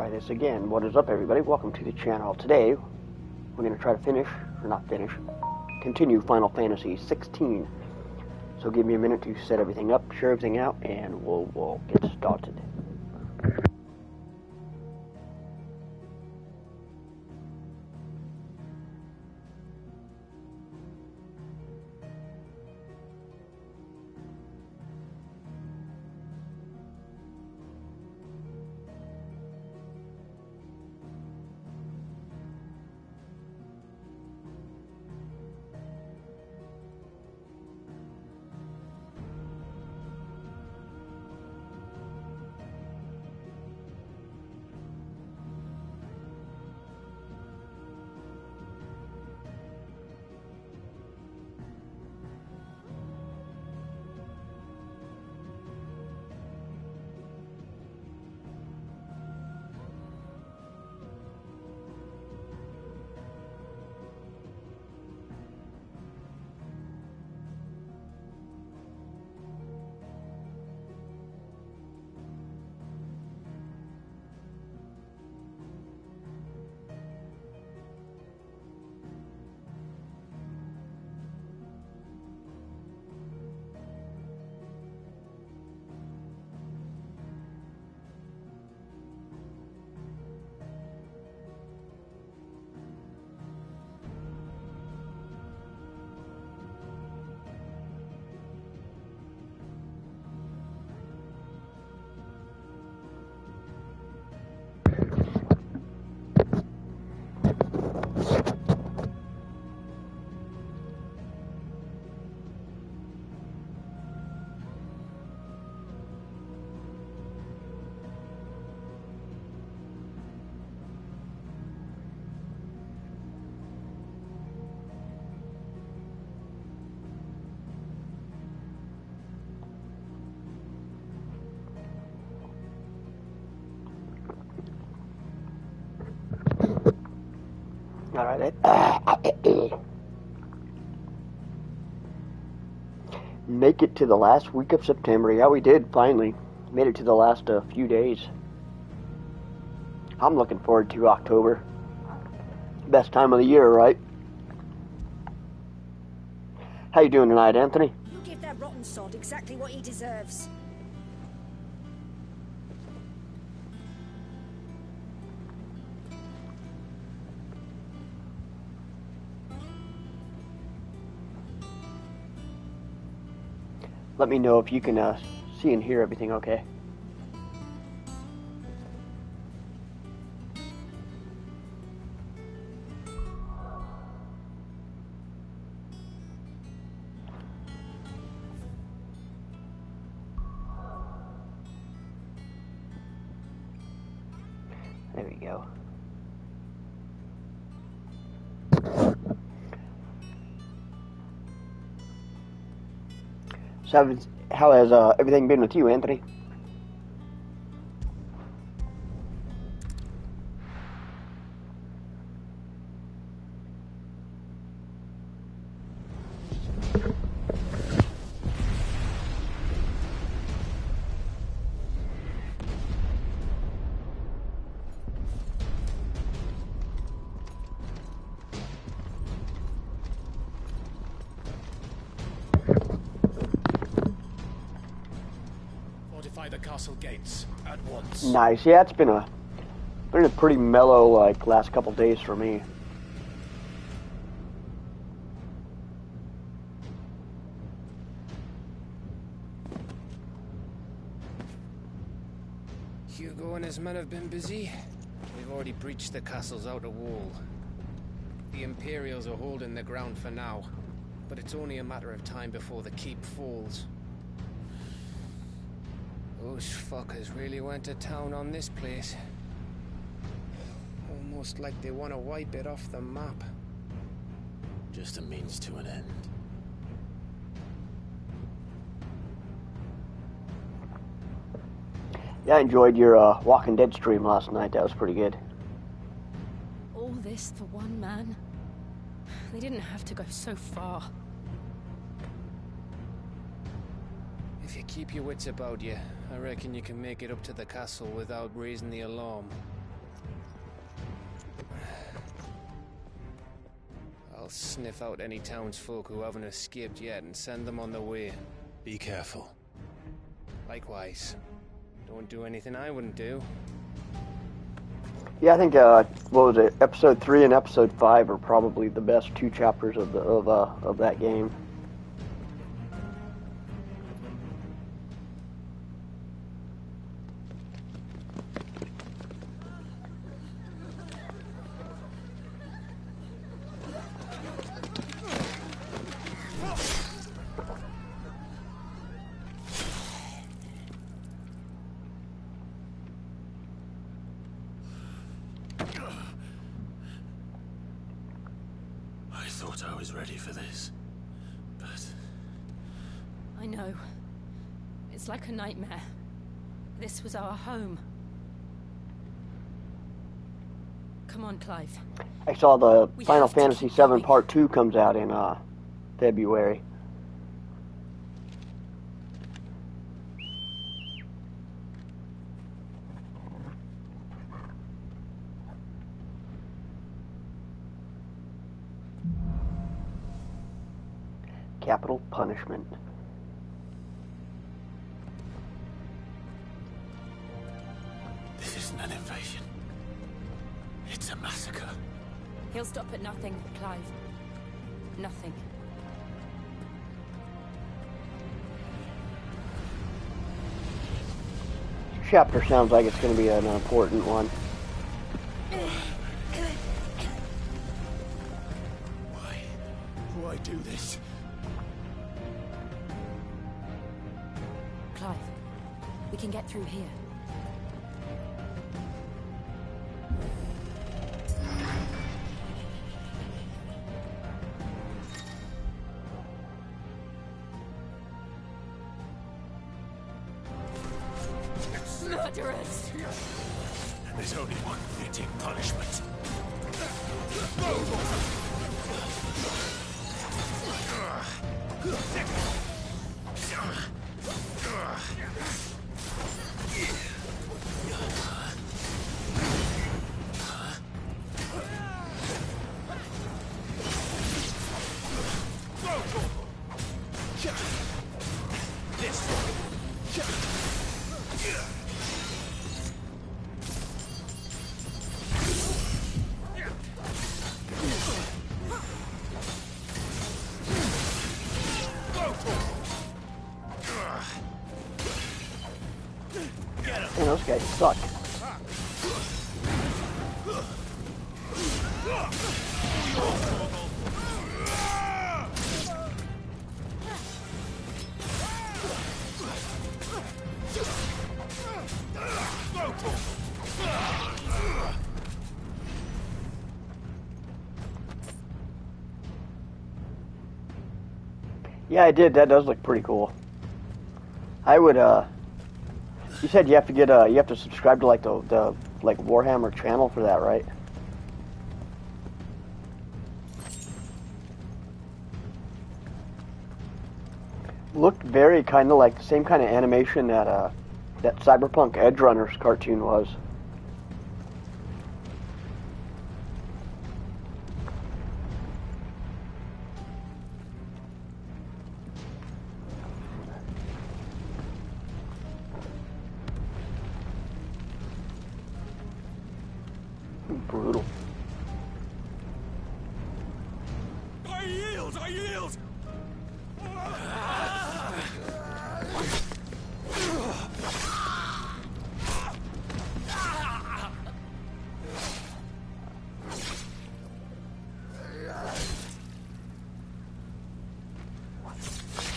try this again. What is up, everybody? Welcome to the channel. Today, we're going to try to continue Final Fantasy 16. So give me a minute to set everything up, share everything out, and we'll get started. Alright, make it to the last week of September. Yeah, we did, finally. Made it to the last few days. I'm looking forward to October. Best time of the year, right? How you doing tonight, Anthony? You give that rotten sod exactly what he deserves. Let me know if you can see and hear everything okay. There we go. So how has everything been with you, Anthony? The castle gates at once. Nice. Yeah, it's been a pretty mellow last couple days for me. Hugo and his men have been busy. We've already breached the castle's outer wall. The Imperials are holding the ground for now, but it's only a matter of time before the keep falls. Those fuckers really went to town on this place. Almost like they want to wipe it off the map. Just a means to an end. Yeah, I enjoyed your Walking Dead stream last night. That was pretty good. All this for one man? They didn't have to go so far. If you keep your wits about you, I reckon you can make it up to the castle without raising the alarm. I'll sniff out any townsfolk who haven't escaped yet and send them on their way. Be careful. Likewise. Don't do anything I wouldn't do. Yeah, I think what was it? Episode 3 and Episode 5 are probably the best 2 chapters of that game. I thought I was ready for this, but... I know. It's like a nightmare. This was our home. Come on, Clive. I saw the We Final have to Fantasy keep VII going. Part 2 comes out in February. Capital punishment. This isn't an invasion. It's a massacre. He'll stop at nothing, Clive. Nothing. Chapter sounds like it's going to be an important one. Why do this? Clive, we can get through here. Murderers! There's only one fitting punishment. Man, those guys suck. Yeah, I did. That does look pretty cool. I would, you said you have to get, you have to subscribe to, like, the like, Warhammer channel for that, right? Looked very kind of like the same kind of animation that, that Cyberpunk Edge Runners cartoon was. Brutal. I yield! I yield!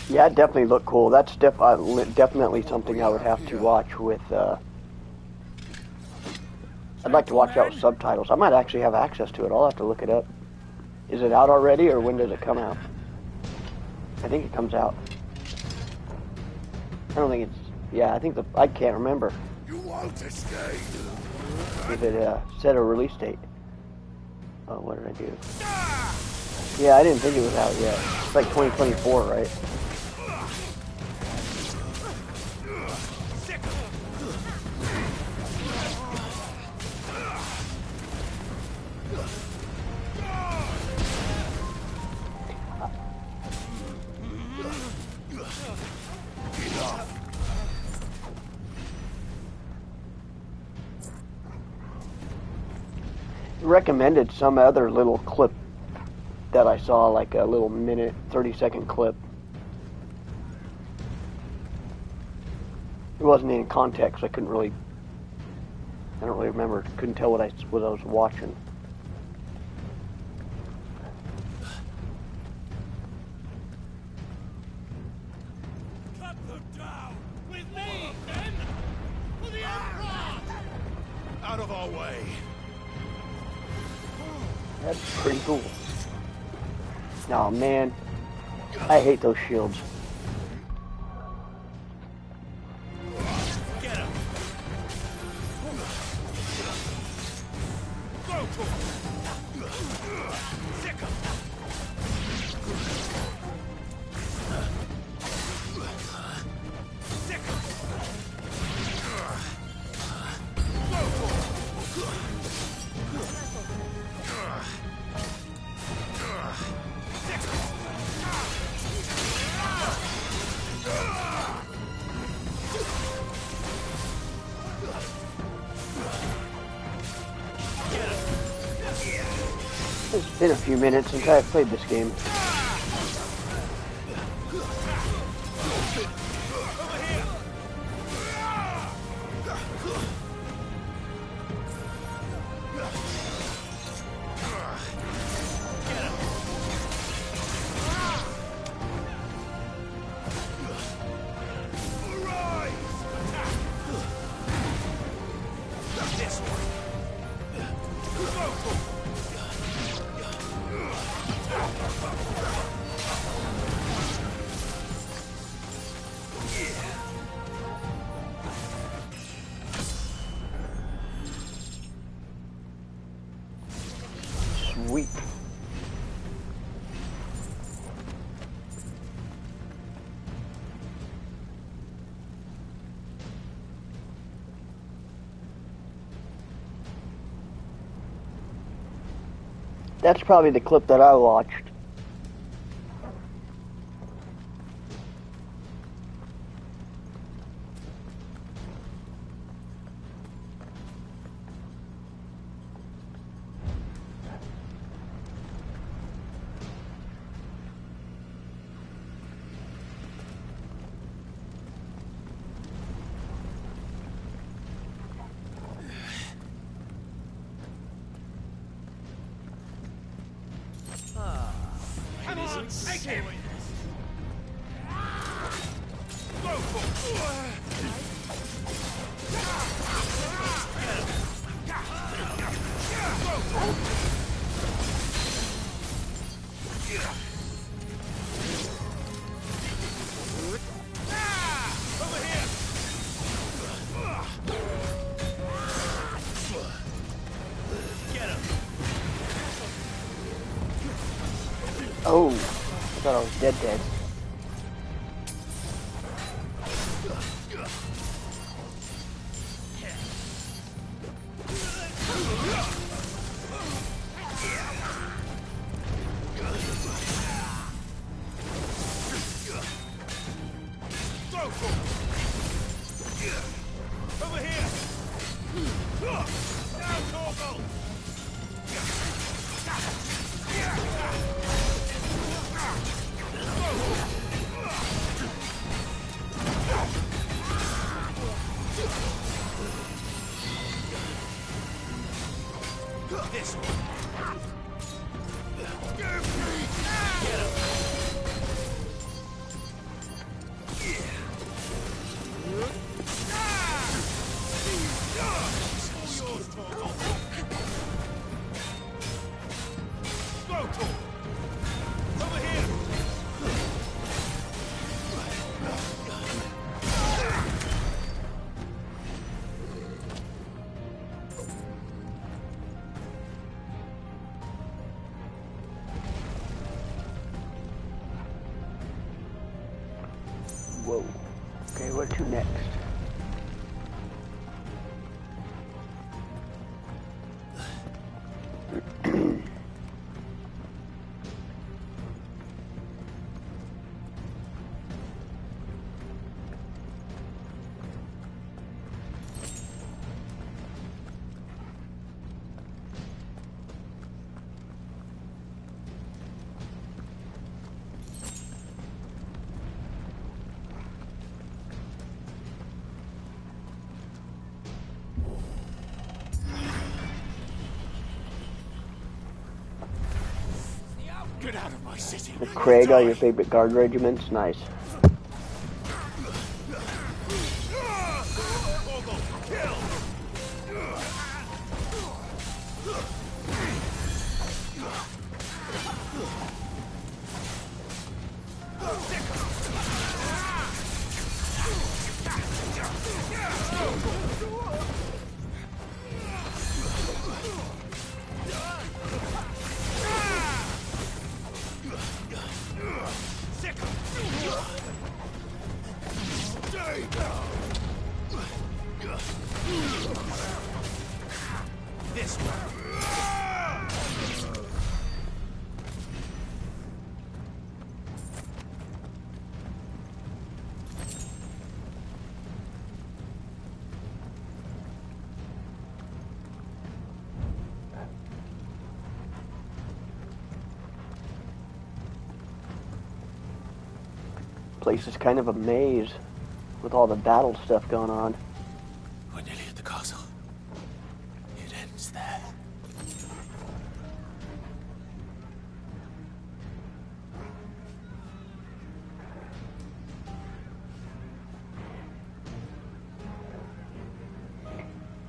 Yeah, it definitely looked cool. That's definitely something I would have to watch with, I'd like to watch that with subtitles. I might actually have access to it. I'll have to look it up. Is it out already, or when does it come out? I think it comes out. I don't think it's... Yeah, I think I can't remember. You won't escape! If it set a release date. Oh, what did I do? Yeah, I didn't think it was out yet. It's like 2024, right? recommended some other little clip that I saw, like a little minute, 30-second clip. It wasn't in context. I don't really remember. Couldn't tell what I was watching. Cut them down! With me, then! For the Emperor! Out of our way! That's pretty cool. Oh man, I hate those shields. Get him! Go for it! Sick him! Sick him! Go for it! Sick him! It's been a few minutes since I've played this game. Sweet. That's probably the clip that I watched. Take him! Go for it! Over here! Get him! Oh, I thought I was dead. Over here! Now, Torgal! This one. Get him. It's all yours, Torgal. Go, Torgal. Over here. Whoa. Okay, where to next? my city. The Craig, all your favorite guard regiments. Nice. This way. Place is kind of a maze with all the battle stuff going on. We're nearly at the castle. It ends there.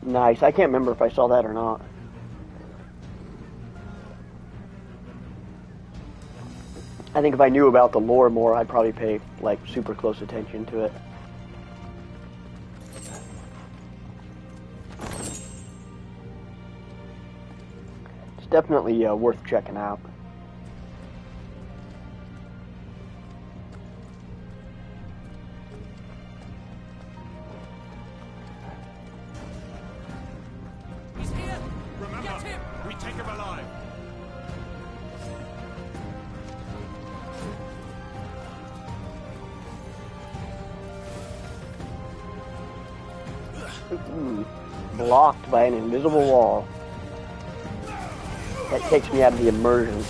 Nice. I can't remember if I saw that or not. I think if I knew about the lore more, I'd probably pay, like, super close attention to it. It's definitely worth checking out. He's here! Remember, Get him! we take him alive. Blocked by an invisible wall. That takes me out of the immersion.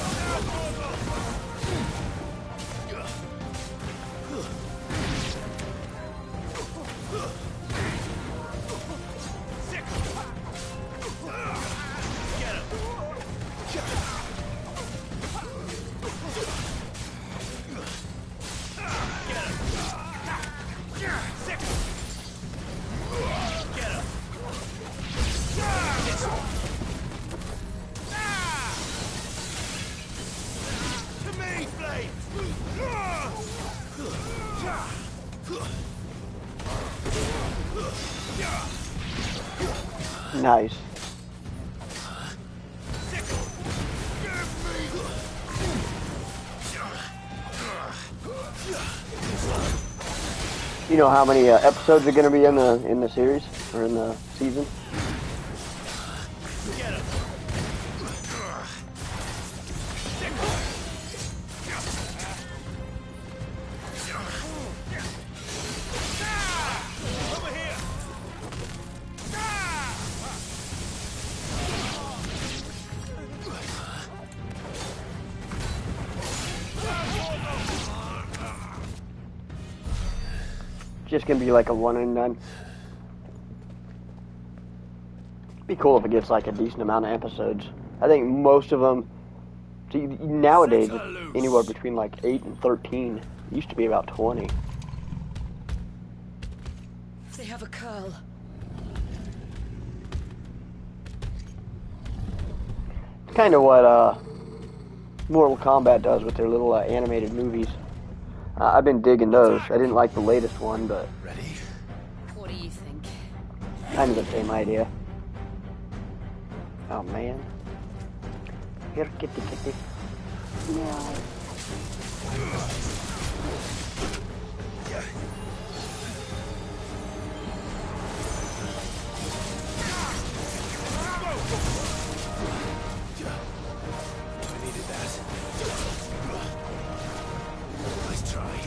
Nice. You know how many episodes are going to be in the series or in the season? Just gonna be like a one and done. Be cool if it gets like a decent amount of episodes. I think most of them, see, nowadays, it's anywhere between like 8 and 13. It used to be about 20. They have a curl. It's kind of what Mortal Kombat does with their little animated movies. I've been digging those. I didn't like the latest one, but Ready? What do you think? kind of the same idea. Oh man. Here, kitty, kitty. Meow. I needed that. Nice try.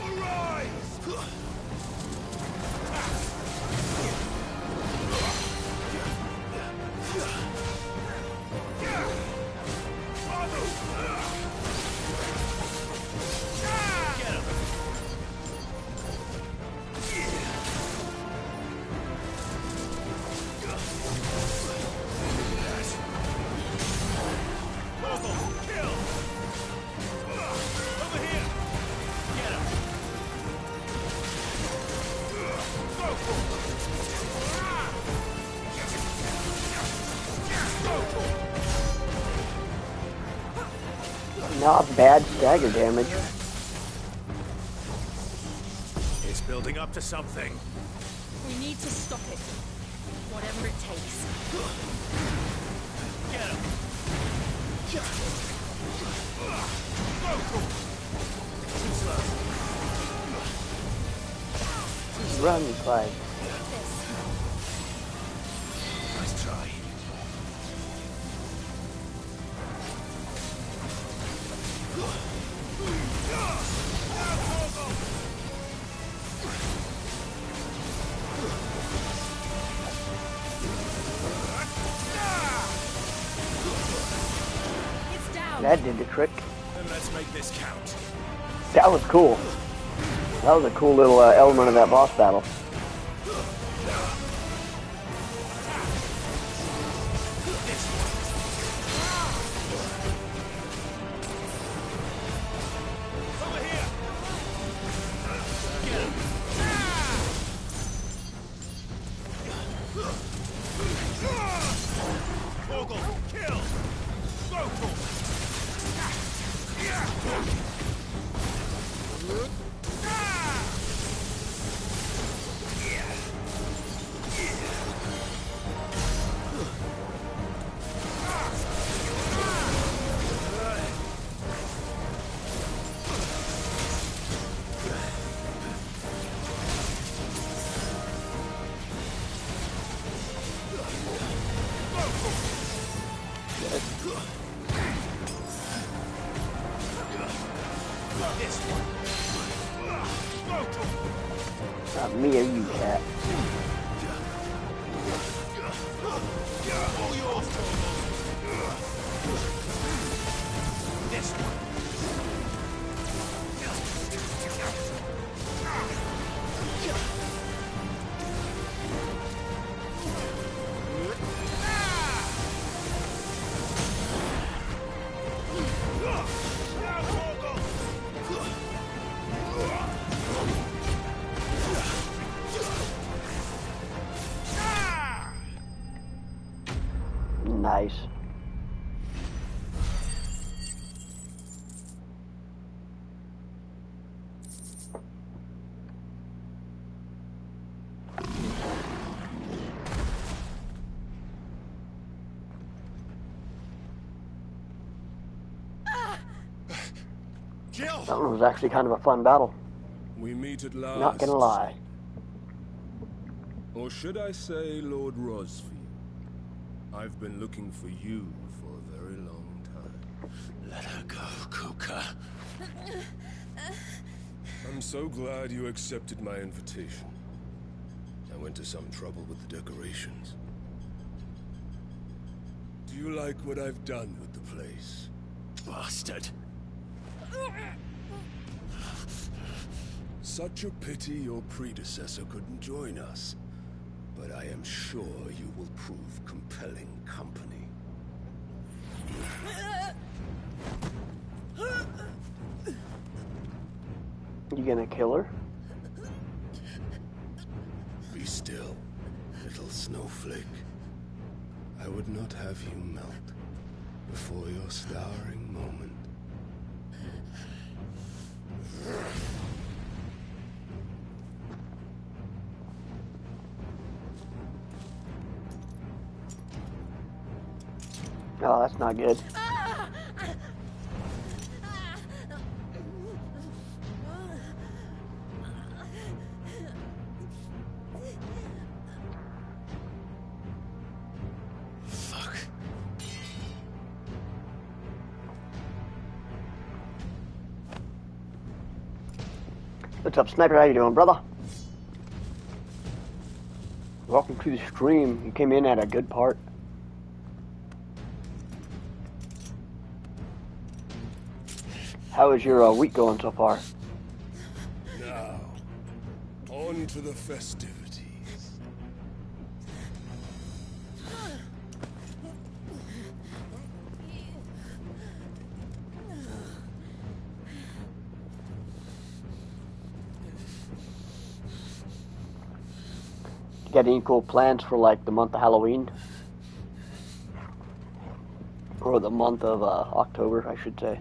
Arise! Not bad stagger damage. It's building up to something. We need to stop it. Whatever it takes. Get him. Too slow. Run, Clyde. Nice try. It's down. That did the trick. Then let's make this count. That was cool. That was a cool little element of that boss battle. Over here. Get him. Torgal, kill. Go, Not me or you, cat. all yours, Torgal. This one. Nice. Jill! That one was actually kind of a fun battle. We meet at last. Not gonna lie. Or should I say, Lord Rosfield? I've been looking for you for a very long time. Let her go, Kuka. I'm so glad you accepted my invitation. I went to some trouble with the decorations. Do you like what I've done with the place? Bastard. Such a pity your predecessor couldn't join us. But I am sure you will prove compelling company. You gonna kill her? Be still, little snowflake. I would not have you melt before your starring moment. Oh, that's not good. Fuck. What's up, Sniper? How you doing, brother? Welcome to the stream. You came in at a good part. How is your week going so far? Now, on to the festivities. You got any cool plans for like the month of Halloween? Or the month of October, I should say.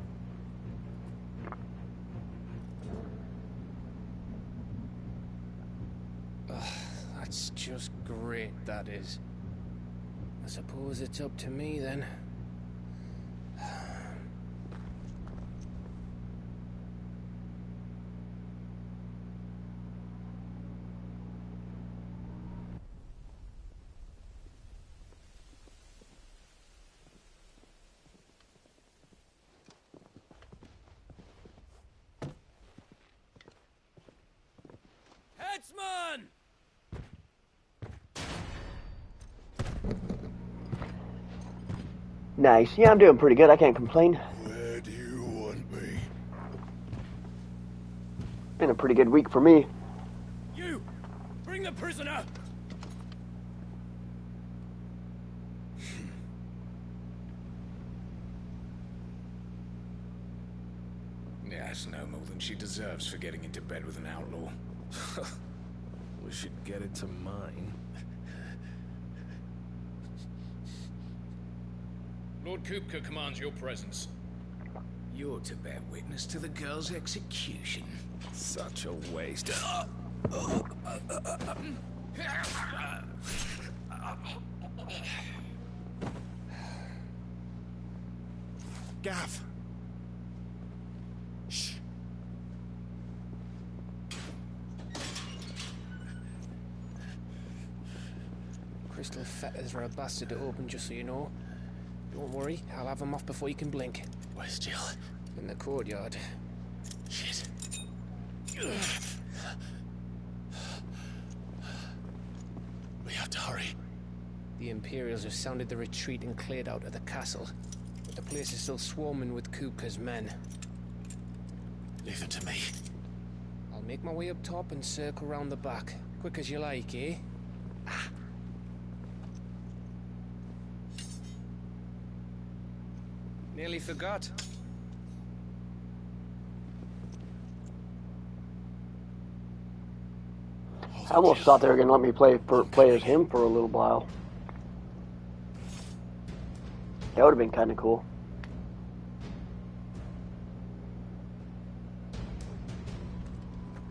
That's just great, that is. I suppose it's up to me then. Headsman! Nice. Yeah, I'm doing pretty good. I can't complain. Where do you want me? Been a pretty good week for me. You! Bring the prisoner! Yeah, that's no more than she deserves for getting into bed with an outlaw. We should get it to mine. Lord Kupka commands your presence. You're to bear witness to the girl's execution. Such a waste. Gav! Shh. Crystal fetters are a bastard to open, just so you know. Don't worry, I'll have them off before you can blink. Where's Jill? In the courtyard. Shit. We have to hurry. The Imperials have sounded the retreat and cleared out of the castle. But the place is still swarming with Kupka's men. Leave it to me. I'll make my way up top and circle round the back. Quick as you like, eh? Nearly forgot. I almost thought they were gonna let me play as him for a little while. That would have been kind of cool.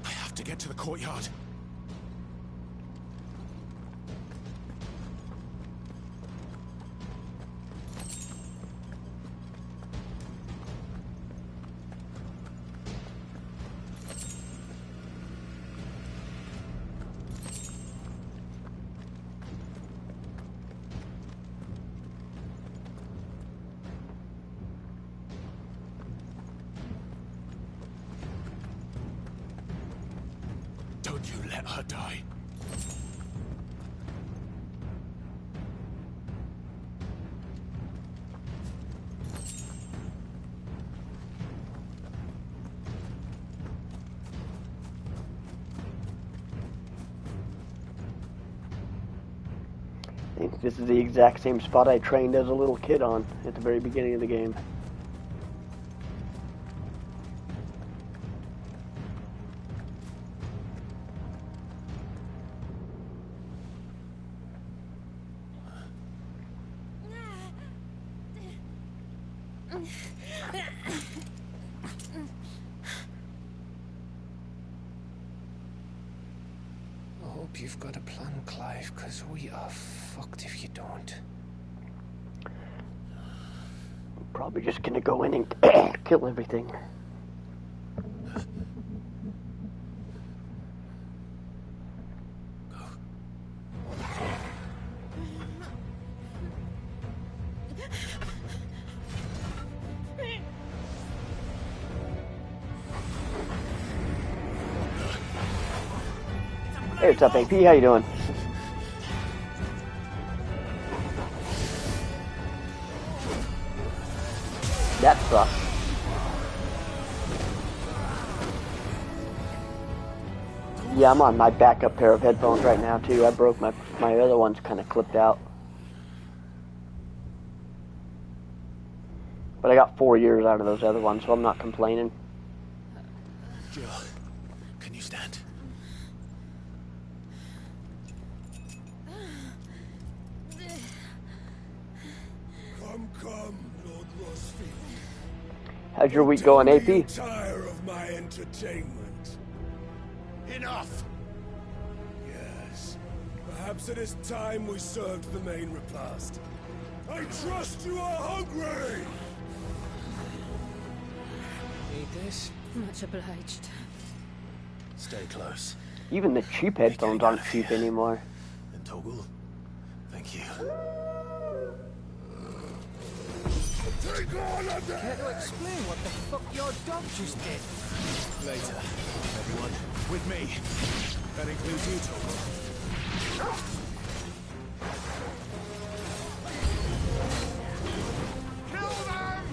I have to get to the courtyard. Don't you let her die. I think this is the exact same spot I trained as a little kid on at the very beginning of the game. I hope you've got a plan, Clive, because we are fucked if you don't. Probably just gonna go in and kill everything. Hey, what's up, AP? How you doing? That sucks. Yeah, I'm on my backup pair of headphones right now too. I broke my other one's kind of clipped out. But I got 4 years out of those other ones, so I'm not complaining. Jill, can you stand? Come Welcome, Lord Rosfield. How's your week going, Tell me you AP? tire of my entertainment. Enough! Yes. Perhaps it is time we served the main repast. I trust you are hungry! Need this? Much obliged. Stay close. Even the cheap headphones aren't cheap anymore. And Toggle, thank you. Take all of them! Care to explain what the fuck your dog just did? Later, everyone. With me. That includes you, Toggle. Kill them!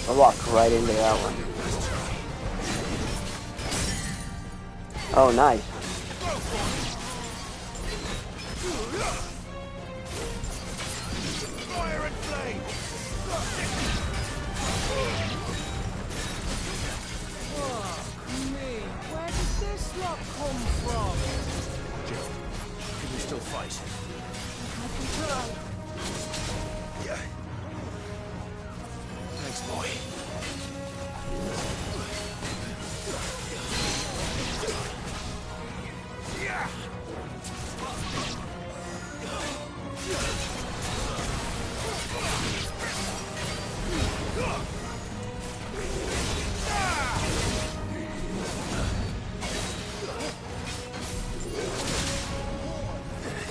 I walked right into that one. Oh, nice. Fire and flame! Me, where did this lot come from? Jill, can you still fight? Yeah. Thanks, boy.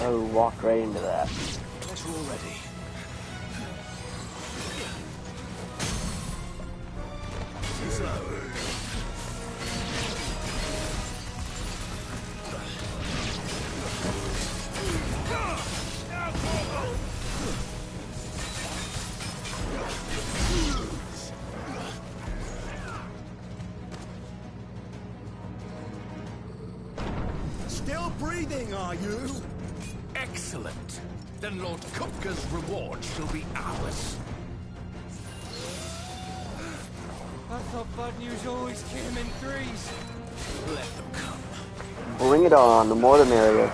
Oh, walked right into that. Guess we're all ready. Too slow. Still breathing, are you? Excellent. Then Lord Kupka's reward shall be ours. I thought bad news always came in threes. Let them come. Bring it on, the more the merrier.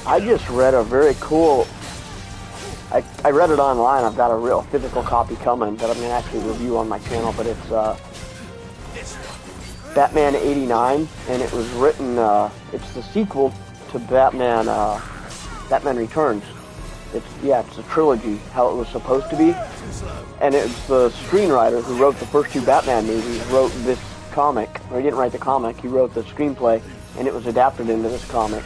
I just read a very cool, I read it online. I've got a real physical copy coming that I'm going to actually review on my channel, but it's Batman 89, and it was written, it's the sequel to Batman, Batman Returns. It's a trilogy, how it was supposed to be, and it's the screenwriter who wrote the first two Batman movies wrote this comic, or he didn't write the comic, he wrote the screenplay, and it was adapted into this comic.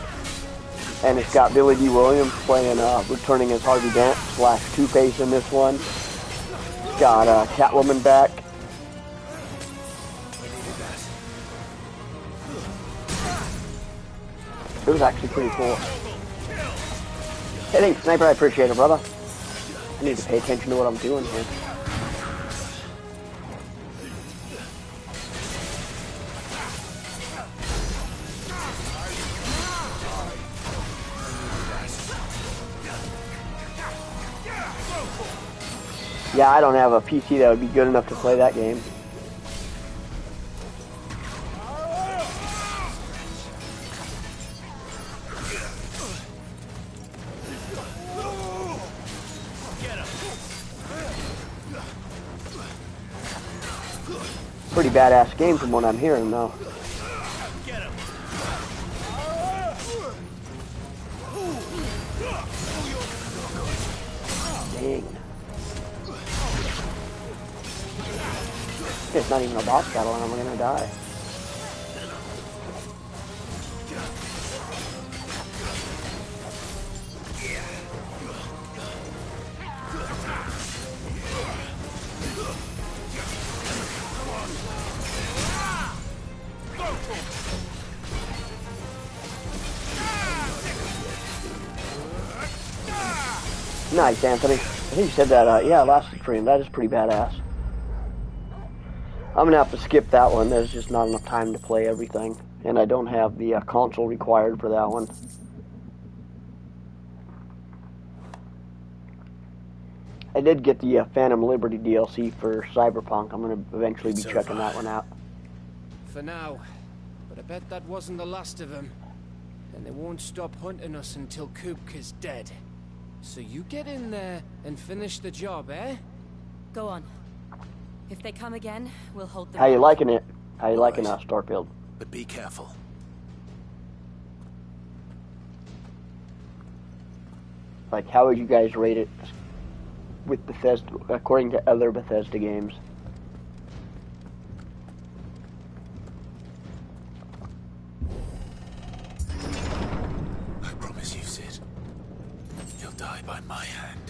And it's got Billy D. Williams playing, returning as Harvey Dent / Two-Face in this one. It's got Catwoman back. It was actually pretty cool. Hey, thanks, Sniper. I appreciate it, brother. I need to pay attention to what I'm doing here. Yeah, I don't have a PC that would be good enough to play that game. Pretty badass game from what I'm hearing, though. Dang. It's not even a boss battle and I'm gonna die. Nice, Anthony. I think you said that, yeah, last stream. That is pretty badass. I'm gonna have to skip that one. There's just not enough time to play everything. And I don't have the console required for that one. I did get the Phantom Liberty DLC for Cyberpunk. I'm gonna eventually be checking that one out. For now. But I bet that wasn't the last of them. And they won't stop hunting us until Kupka's dead. So you get in there and finish the job, eh? Go on. If they come again, we'll hold them. How you liking it? How you liking Starfield? But be careful. Like, how would you guys rate it with Bethesda, according to other Bethesda games? I promise you, Sid. You'll die by my hand.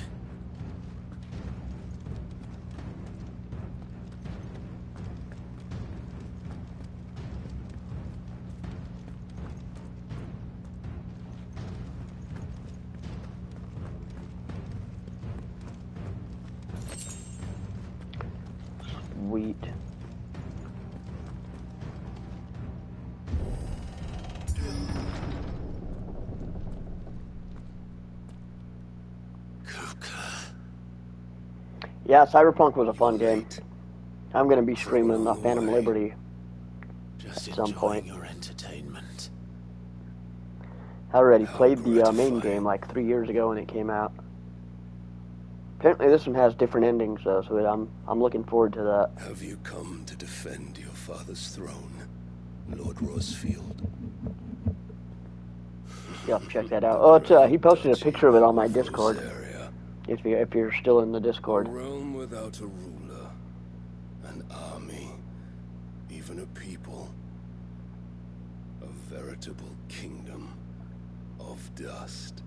Sweet. Yeah, Cyberpunk was a fun game. I'm gonna be streaming the Phantom Liberty Just at some point. Your entertainment. I already played the main game like 3 years ago when it came out. Apparently this one has different endings though, so I'm looking forward to that. Have you come to defend your father's throne, Lord Rosfield? Yep, check that out. Oh, it's he posted a picture of it on my Discord. If you're still in the Discord. A realm without a ruler, an army, even a people, a veritable kingdom of dust.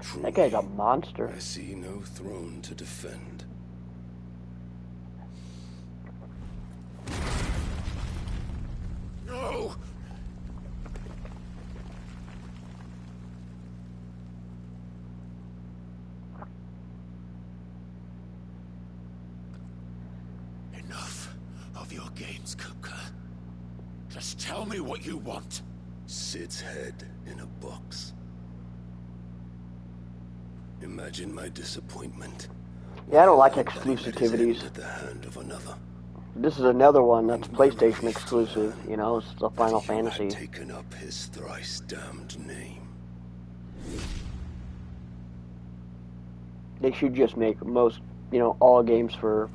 Truly, That guy's a monster. I see no throne to defend. No! Enough of your games, Kupka. Just tell me what you want. Sid's head in a box. Imagine my disappointment. Yeah, I don't like At his exclusivities. end at the hand of another. This is another one that's PlayStation exclusive. You know, it's the Final If you had Fantasy. taken up his thrice damned name. They should just make most, you know, all games for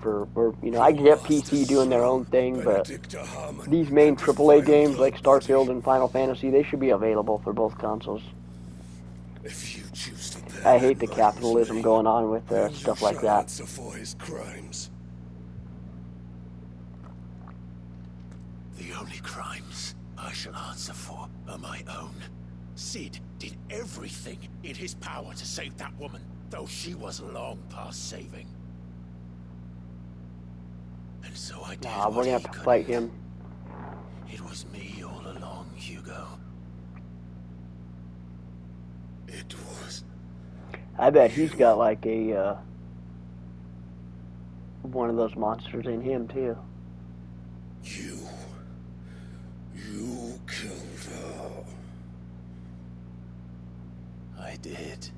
you know, I get PC doing their own thing, but these main AAA games like Starfield and Final Fantasy, they should be available for both consoles. If you choose to I hate the capitalism going on with stuff like that. answer for his crimes. The only crimes I shall answer for are my own. Sid did everything in his power to save that woman, though she was long past saving. And so I did Nah, we're what gonna have he to couldn't. fight him. It was me all along, Hugo. It was. I bet he's got like a one of those monsters in him too. You killed her. I did.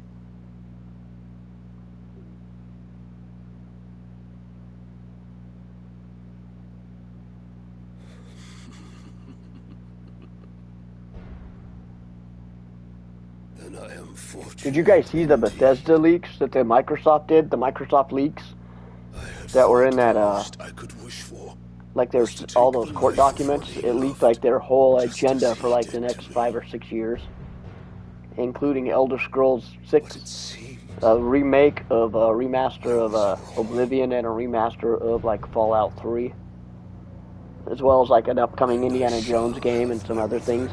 Then I am fortunate. Did you guys see the Bethesda leaks that the Microsoft did? The Microsoft leaks that were in that I could wish for. like there's all those court documents. It leaked like their whole agenda for like the next 5 or 6 years, including Elder Scrolls 6, a remake of a remaster of Oblivion, and a remaster of like Fallout 3, as well as like an upcoming Indiana Jones game and some other things.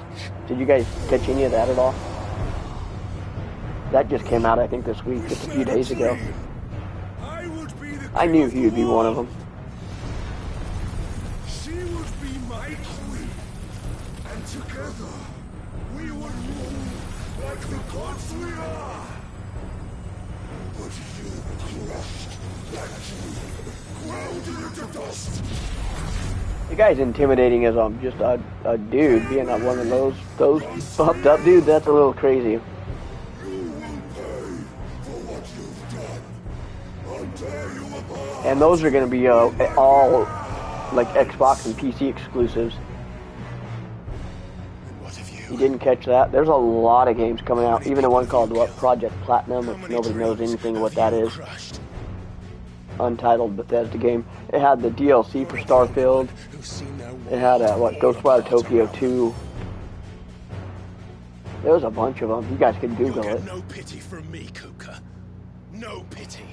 Did you guys catch any of that at all? That just came out, I think, this week, just a few days ago. I would be the I knew he would be one of them. She would be my queen. And together, we would rule like the gods we are. But you crushed that dream, ground it into dust. The guy's intimidating as just a dude, being one of those buffed up dudes. That's a little crazy. You will pay for what you've done. I'll tear you apart. And those are going to be all like Xbox and PC exclusives. What have You didn't catch that? There's a lot of games coming out, even the one called Project Platinum, which nobody knows anything what that is. Untitled Bethesda game. It had the DLC for Starfield. It had Ghostwire Tokyo 2. There was a bunch of them. You guys could Google it. No pity from me, Kuka. No pity.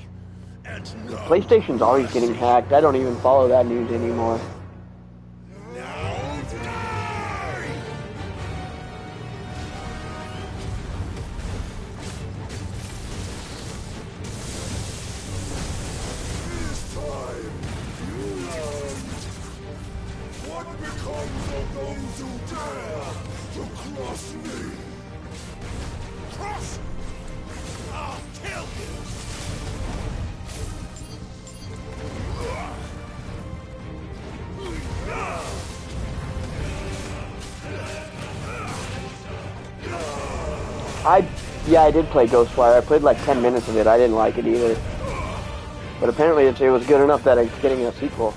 And no. PlayStation's always getting hacked. I don't even follow that news anymore. Now die! This time, you learned. What becomes of those who dare to cross me? Cross? I'll kill you! I did play Ghostwire. I played like 10 minutes of it. I didn't like it either. But apparently it was good enough that it's getting a sequel.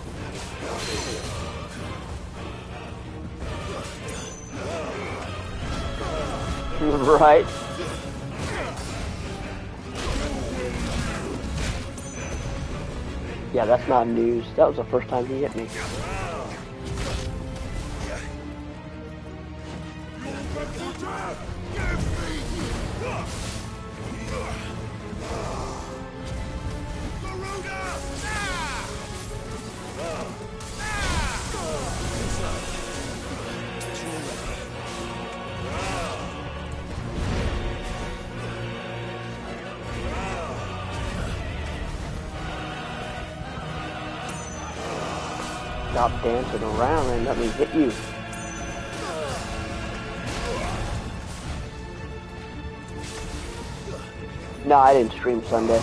Right? Yeah, that's not news. That was the first time he hit me. Stop dancing around and let me hit you. No, I didn't stream Sunday.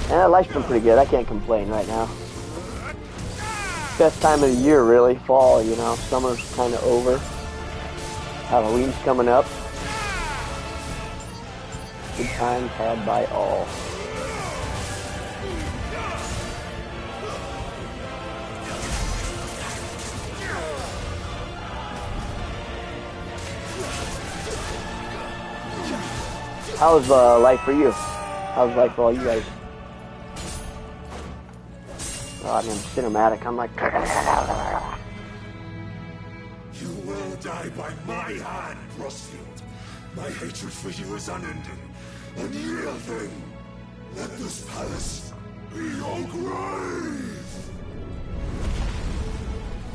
And life's been pretty good. I can't complain right now. Best time of the year, really. Fall, you know. Summer's kind of over. Halloween's coming up. Good times had by all. How's life for you? How's life for all you guys? Oh, I mean, cinematic. I'm like... You will die by my hand, Frostfield. My hatred for you is unending, unyielding. Let this palace be your grave!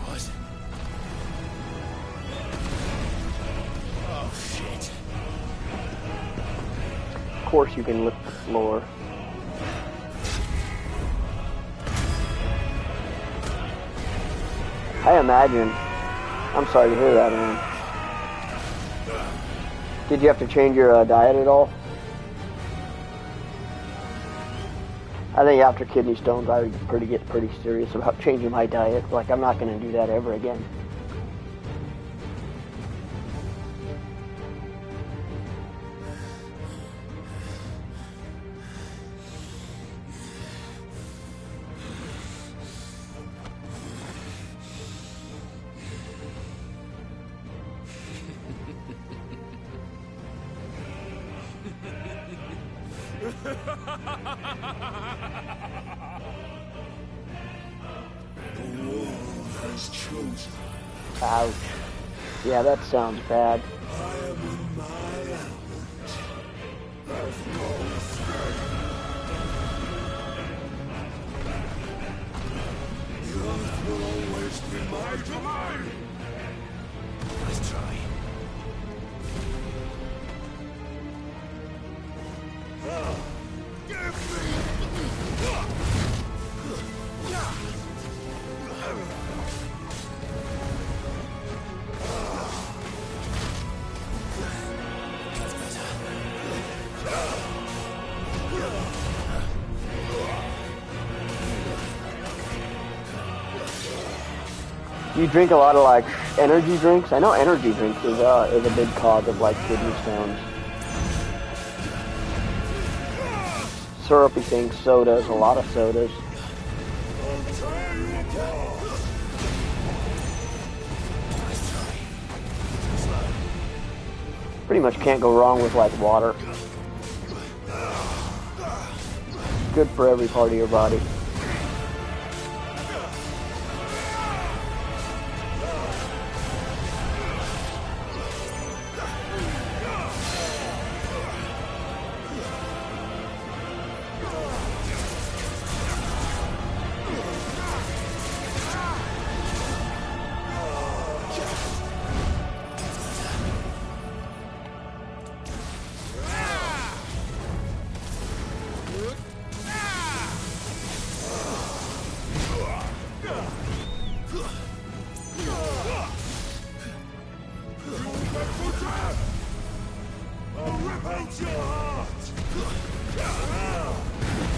What? Oh, shit. Of course you can lift the floor. I imagine. I'm sorry to hear that, man. Did you have to change your diet at all? I think after kidney stones, I would get pretty serious about changing my diet. Like, I'm not going to do that ever again. Ouch. Yeah, that sounds bad. You drink a lot of like energy drinks. I know energy drinks is a big cause of like kidney stones. Syrupy things, sodas, a lot of sodas. Pretty much can't go wrong with like water. Good for every part of your body.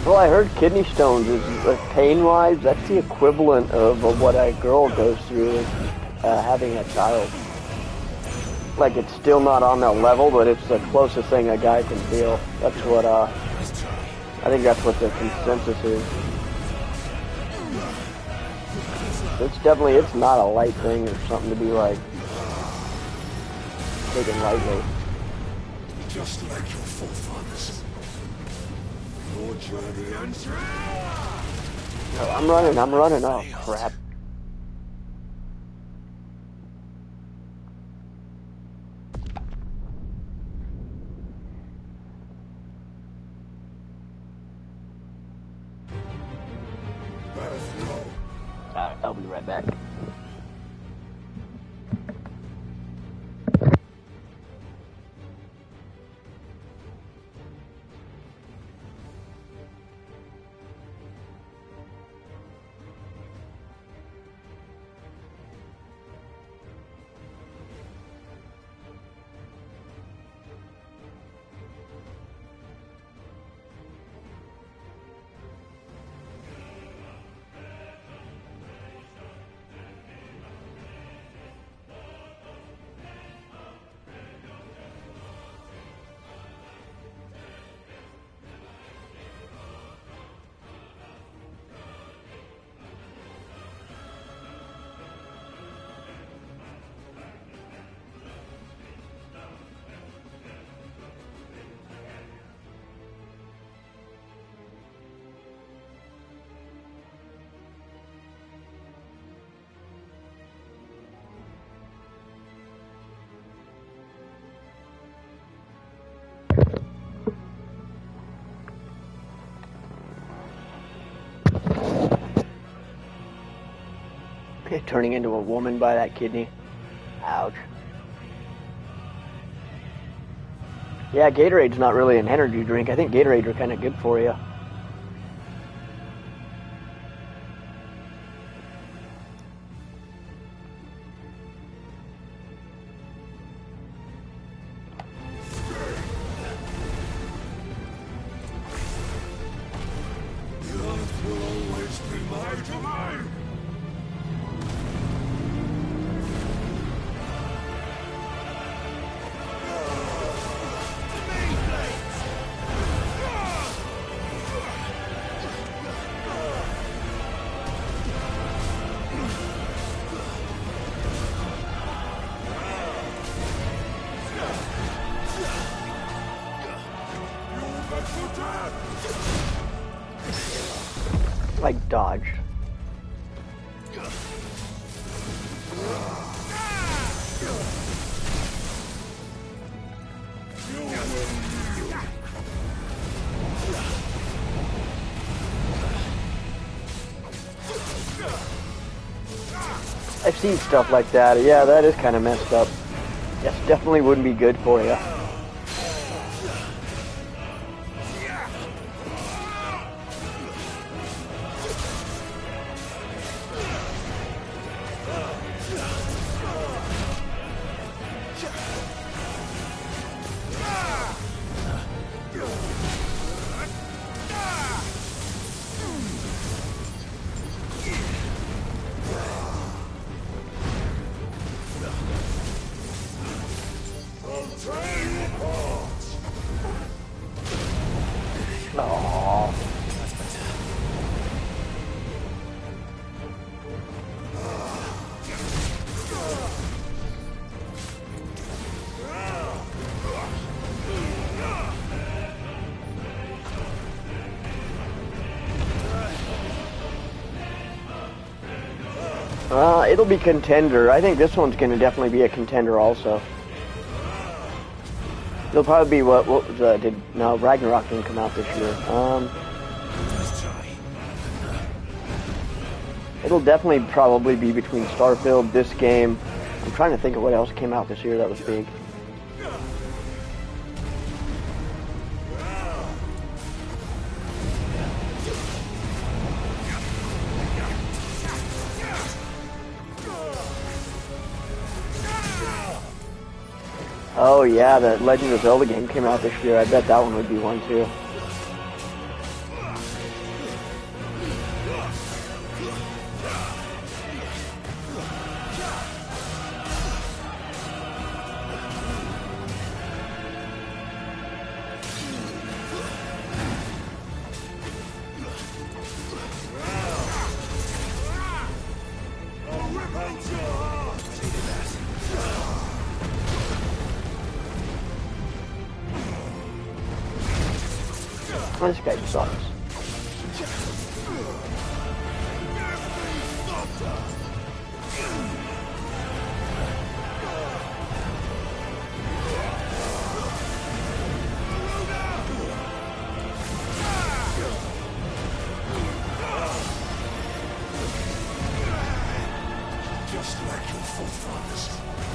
Well, I heard kidney stones is pain-wise, that's the equivalent of what a girl goes through with having a child. Like, it's still not on that level, but it's the closest thing a guy can feel. That's what, I think that's what the consensus is. It's not a light thing or something to be, like, taken lightly. Just like your forefathers. Your journey ends here. No, I'm running. Oh, crap. Alright, I'll be right back. Turning into a woman by that kidney. Ouch. Yeah, Gatorade's not really an energy drink. I think Gatorade are kind of good for you. The earth will always be my domain. Like dodge. I've seen stuff like that. Yeah, that is kind of messed up. Yes, definitely wouldn't be good for you. It'll be contender. I think this one's going to definitely be a contender also. It'll probably be what was no, Ragnarok didn't come out this year. It'll definitely probably be between Starfield, this game. I'm trying to think of what else came out this year that was big. Oh yeah, the Legend of Zelda game came out this year. I bet that one would be one too. This guy sucks.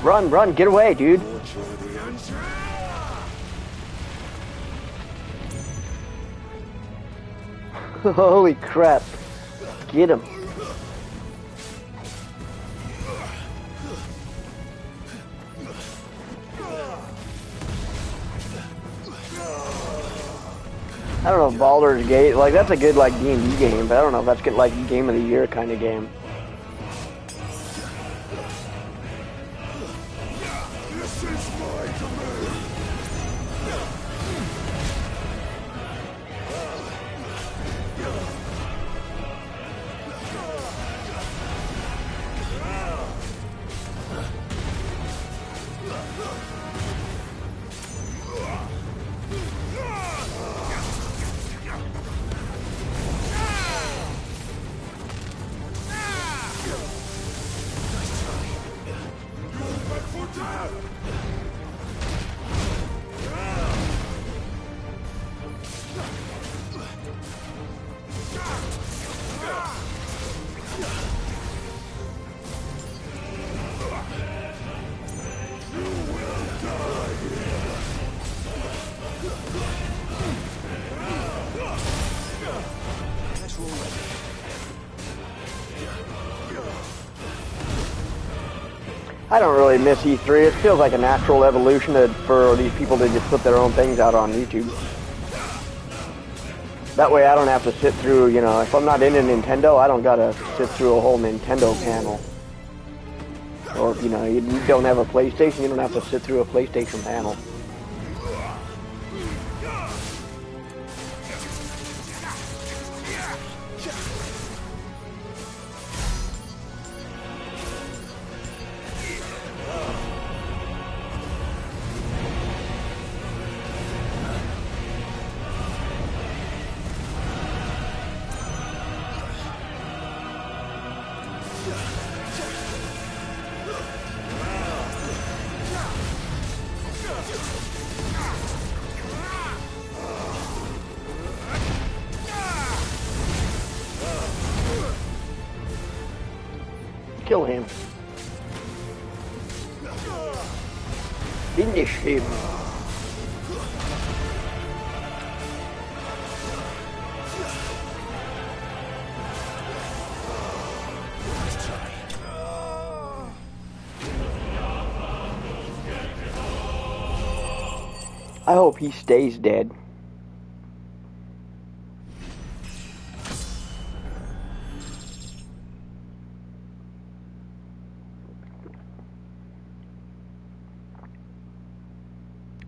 Run, run, get away, dude. Holy crap. Get him. I don't know, Baldur's Gate, like that's a good like D&D game, but I don't know if that's good like game of the year kind of game. I don't really miss E3. It feels like a natural evolution for these people to just put their own things out on YouTube. That way I don't have to sit through, you know, if I'm not into Nintendo, I don't gotta sit through a whole Nintendo panel. Or if, you know, you don't have a PlayStation, you don't have to sit through a PlayStation panel. Kill him. Finish him. I hope he stays dead.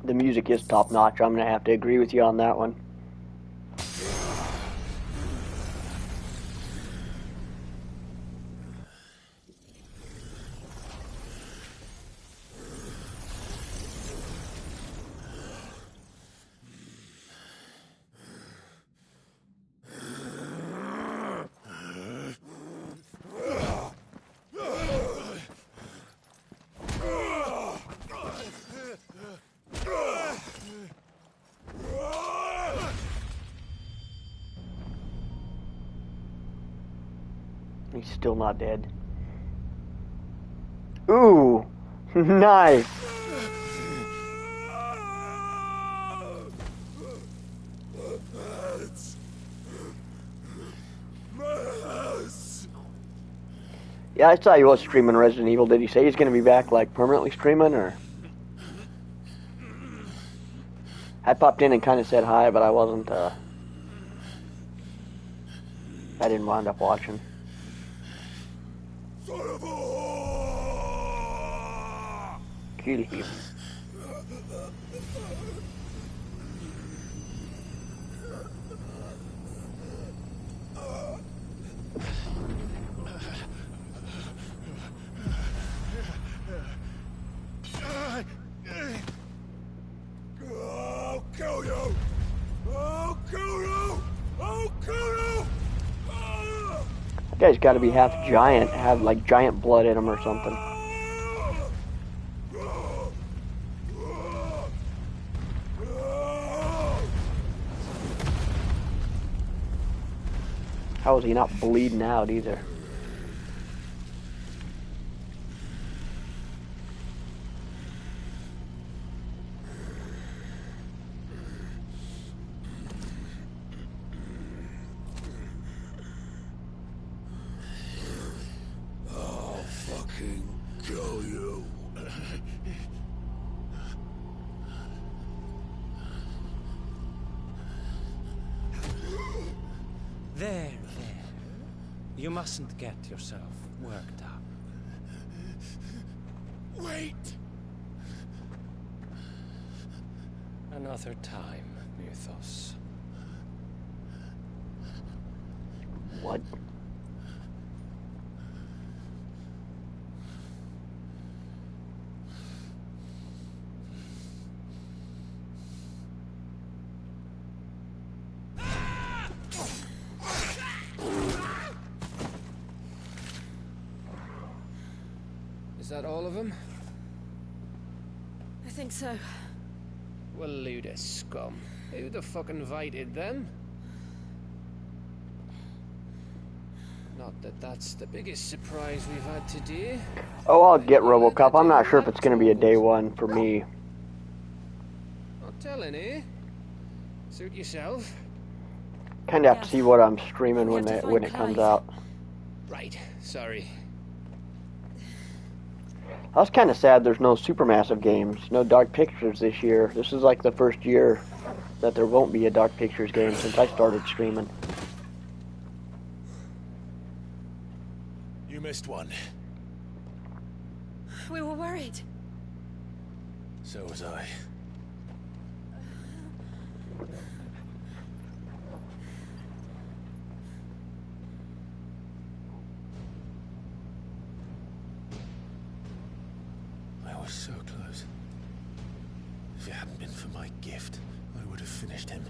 The music is top notch. I'm gonna have to agree with you on that one. He's still not dead. Ooh, nice. Yeah, I saw he was streaming Resident Evil. Did he say he's going to be back, like, permanently streaming, or? I popped in and kind of said hi, but I wasn't, I didn't wind up watching. Son of a Kill him. I'll kill you! I'll kill you! I'll kill you! That guy's got to be half giant, have like giant blood in him or something. How is he not bleeding out either? I'll fucking kill you. There. You mustn't get yourself worked up. Wait! Another time, Mythos. What? Is that all of them? I think so. Well, load of scum. Who the fuck invited them? Not that that's the biggest surprise we've had today. Oh, I'll get RoboCop. I'm not sure if it's going to be a day one for me. Not telling, eh? Suit yourself. Kind of have to see what I'm streaming when it comes out. Right, sorry. I was kind of sad there's no Supermassive games, no Dark Pictures this year. This is like the first year that there won't be a Dark Pictures game since I started streaming. You missed one. We were worried. So was I. I was so close. If it hadn't been for my gift, I would have finished him.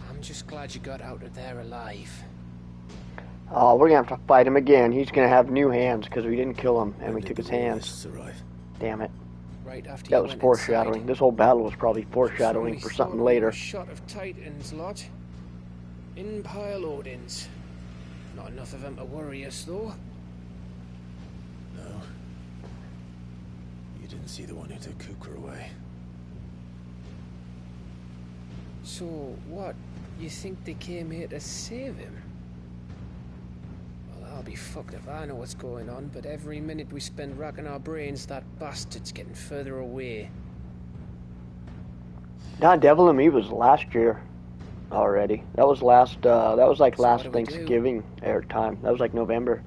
I'm just glad you got out of there alive. Oh, we're going to have to fight him again. He's going to have new hands because we didn't kill him and we took his hands. Damn it. Right after That you was went foreshadowing. inside. This whole battle was probably foreshadowing for something later. A shot of Titans, lot. In pile Odins. Not enough of them to worry us, though. No. You didn't see the one who took Kukra away. So, what? You think they came here to save him? Well, I'll be fucked if I know what's going on, but every minute we spend racking our brains, that bastard's getting further away. Nah, Devil in Me was last year already. That was last, that was like So last what do we do? Thanksgiving air time. That was like November.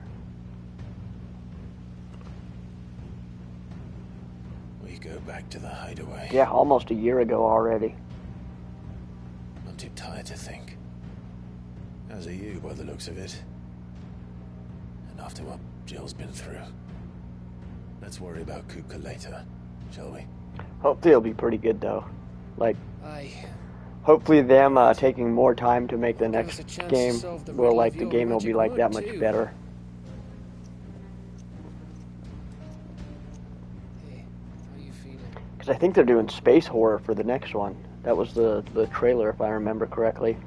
We go back to the hideaway. Yeah, almost a year ago already. I'm too tired to think. As are you, by the looks of it. And after what Jill's been through. Let's worry about Kuka later, shall we? Hopefully it'll be pretty good though. Like, Aye. hopefully them taking more time to make the Give us next a chance game, to solve the well, riddle like of the your game will be magic like that word, much too. better. Hey, how you feeling? Because I think they're doing space horror for the next one. That was the trailer, if I remember correctly.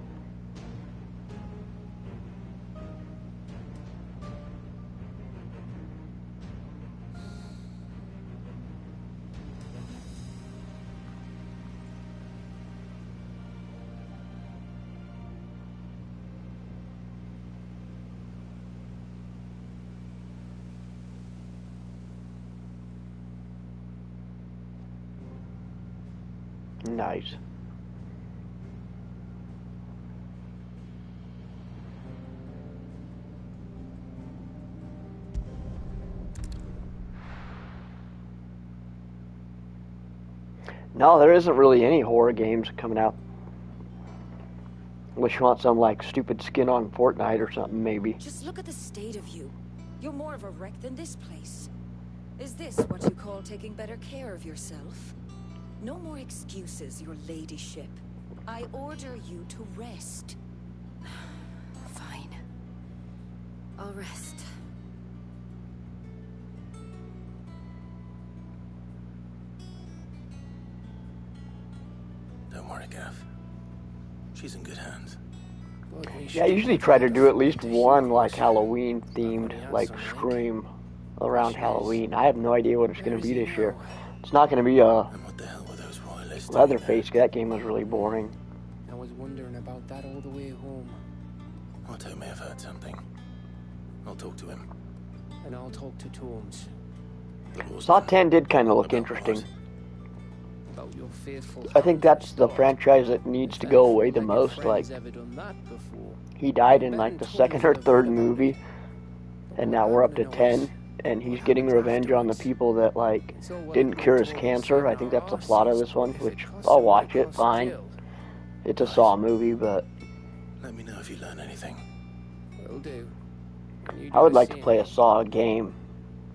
Nice. No, there isn't really any horror games coming out. Unless you want some, like, stupid skin on Fortnite or something, maybe. Just look at the state of you. You're more of a wreck than this place. Is this what you call taking better care of yourself? No more excuses, your ladyship. I order you to rest. Fine. I'll rest. Don't worry, Gav. She's in good hands. Yeah, I usually try to do at least one, like, Halloween-themed, like, Scream around Halloween. I have no idea what it's going to be this year. It's not going to be a And what the hell were those royalists? Leatherface. That game was really boring. I was wondering about that all the way home. Otto may have heard something. I'll talk to him. And I'll talk to Tomes. Saw 10 did kind of look interesting. About your faithful I think that's the franchise that needs to go away the most. Like, ever done that before. he died in, like, the second or third movie, and now we're up to 10, and he's getting revenge on the people that, like, didn't cure his cancer. I think that's the plot of this one, which I'll watch it, fine. It's a Saw movie, but Let me know if you learn anything. Will do. You I would do like the to same. play a Saw game,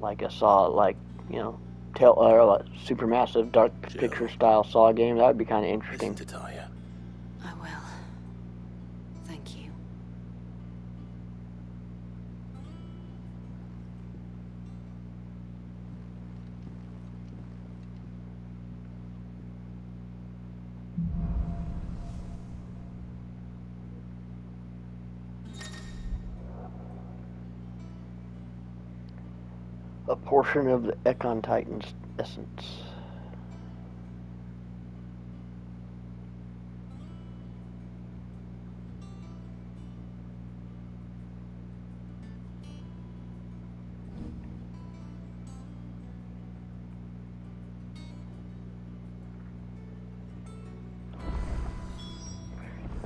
like a Saw, like, you know, a supermassive dark picture style Saw game. That would be kind of interesting. Listen to Talia. I will. Thank you. A portion of the Econ Titan's essence.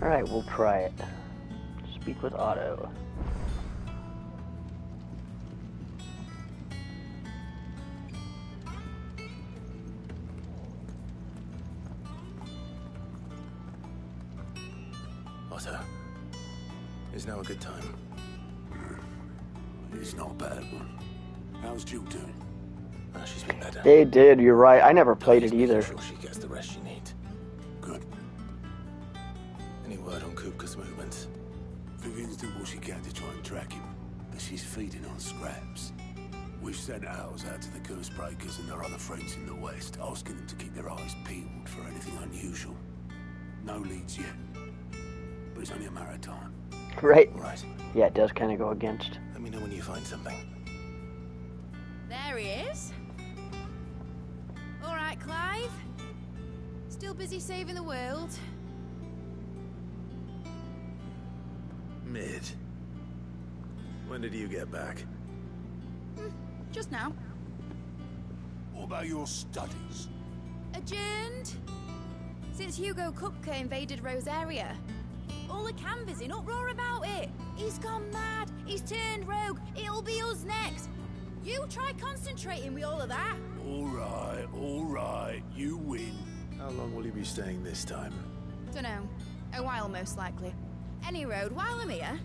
Alright, we'll try it. Speak with Otto. Otto. Is now a good time? It's not a bad one. How's Jill doing? She's been better. They did, you're right. I never played it Just making either. sure she gets the rest she needs. Good. Any word on Kupka's movements? Vivian's did what she can to try and track him, but she's feeding on scraps. We've sent ours out to the Curse Breakers and their other friends in the West, asking them to keep their eyes peeled for anything unusual. No leads yet, but it's only a matter of time. Right? Right. Yeah, it does kind of go against. Let me know when you find something. There he is. All right, Clive. Still busy saving the world. Mid. When did you get back? Just now. What about your studies? Adjourned. Since Hugo Kupka invaded Rosaria. All the canvas in uproar about it. He's gone mad. He's turned rogue. It'll be us next. You try concentrating with all of that. All right, you win. How long will you be staying this time? Dunno. A while, most likely. Any road, while I'm here,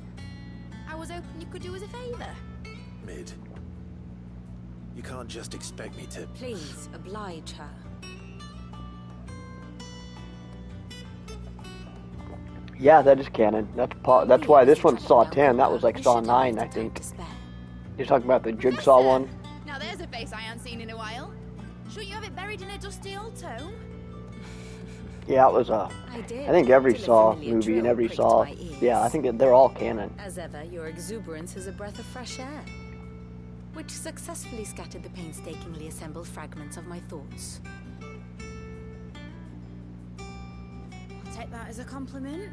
I was hoping you could do us a favour. Mid. You can't just expect me to... Please, oblige her. Yeah, that is canon. That's why this one Saw 10. That was like Saw 9, I think. You're talking about the Jigsaw one? Now there's a face I haven't seen in a while. Shouldn't you have it buried in a dusty old tome? Yeah, it was I think every Saw movie and every Saw... Yeah, I think that they're all canon. As ever, your exuberance is a breath of fresh air, which successfully scattered the painstakingly assembled fragments of my thoughts. I'll take that as a compliment.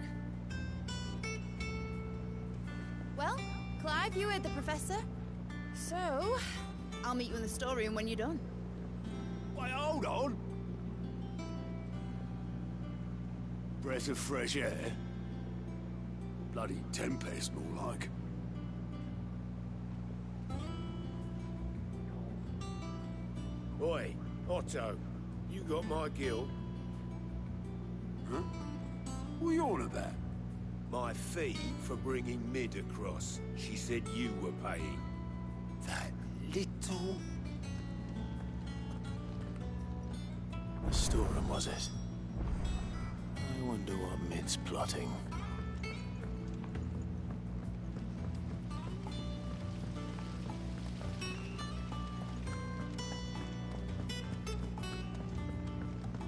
Well, Clive, you heard the Professor. So, I'll meet you in the storeroom when you're done. Wait, hold on. Breath of fresh air? Bloody tempest, more like. Oi, Otto, you got my gill? Huh? What are you on about? My fee for bringing Mid across. She said you were paying. That little... The storeroom, was it? I wonder what Mid's plotting.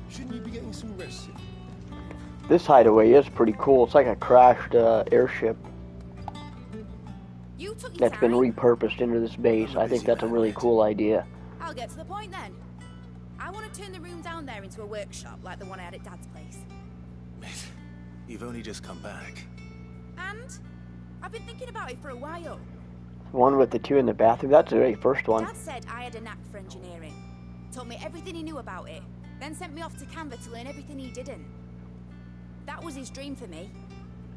Shouldn't you be getting some rest? This hideaway is pretty cool. It's like a crashed airship You took your that's been time. repurposed into this base. I think that's a really cool idea. I'll get to the point then. I want to turn the room down there into a workshop like the one I had at Dad's place. Mid, you've only just come back. And I've been thinking about it for a while. One with the two in the bathroom. That's the very first one. Dad said I had a knack for engineering. Told me everything he knew about it. Then sent me off to Canva to learn everything he didn't. That was his dream for me.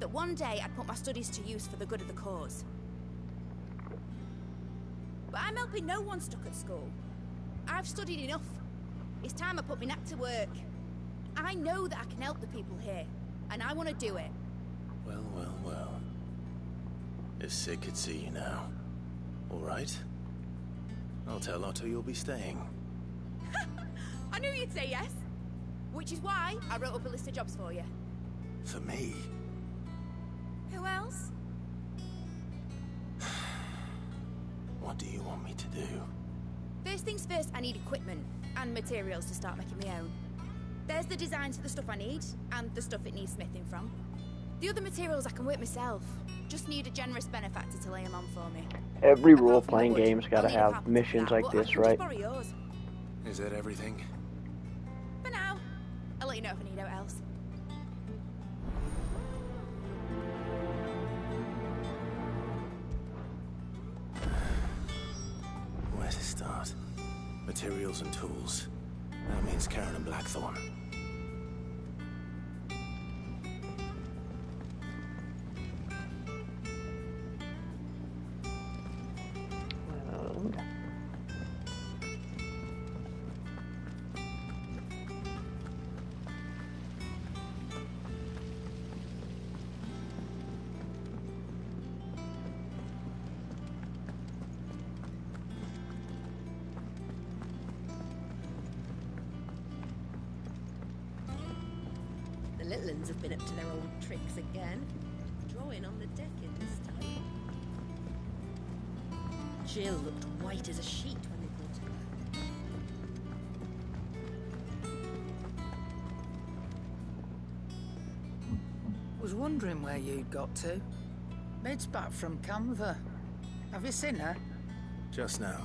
That one day I'd put my studies to use for the good of the cause. But I'm helping no one stuck at school. I've studied enough. It's time I put my knack to work. I know that I can help the people here, and I want to do it. Well, well, well. If Sid could see you now. All right. I'll tell Otto you'll be staying. I knew you'd say yes. Which is why I wrote up a list of jobs for you. For me? Who else? What do you want me to do? First things first, I need equipment and materials to start making my own. There's the designs for the stuff I need, and the stuff it needs smithing from. The other materials I can work myself. Just need a generous benefactor to lay them on for me. Every role-playing game's got to have missions like this, right? Is that everything? For now. I'll let you know if I need out else. Where to start? Materials and tools. That means Karen and Blackthorn. The little uns have been up to their old tricks again. Drawing on the decking this time. Jill looked white as a sheet when they brought her back. Was wondering where you'd got to. Mid's back from Canva. Have you seen her? Just now.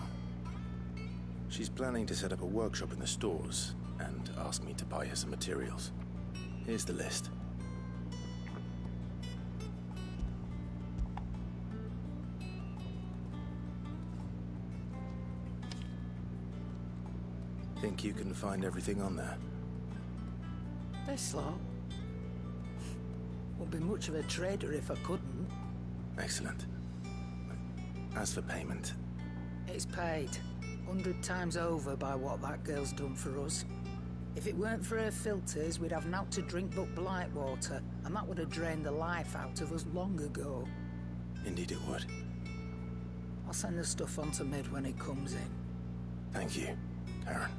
She's planning to set up a workshop in the stores and asked me to buy her some materials. Here's the list. Think you can find everything on there? This lot. Wouldn't be much of a trader if I couldn't. Excellent. As for payment... It's paid. 100 times over by what that girl's done for us. If it weren't for her filters, we'd have naught to drink but blight water, and that would have drained the life out of us long ago. Indeed it would. I'll send the stuff on to Mid when he comes in. Thank you, Karen.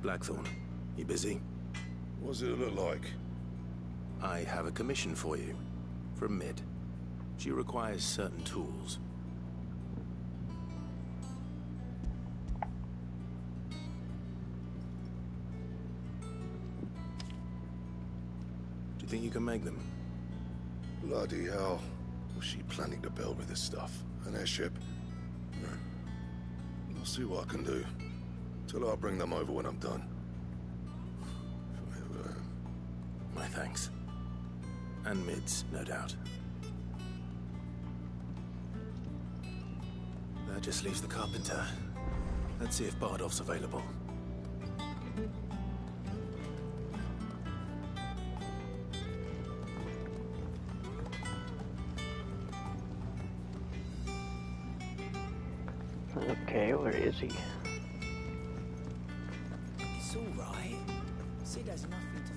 Blackthorn, you busy? What's it look like? I have a commission for you. From Mid. She requires certain tools. Do you think you can make them? Bloody hell. What's she planning to build with this stuff? An airship? I'll see what I can do. Tell her I'll bring them over when I'm done. My thanks. And Mid's, no doubt. That just leaves the carpenter. Let's see if Bardolph's available. Okay, where is he? It's all right. Sid has nothing to fear.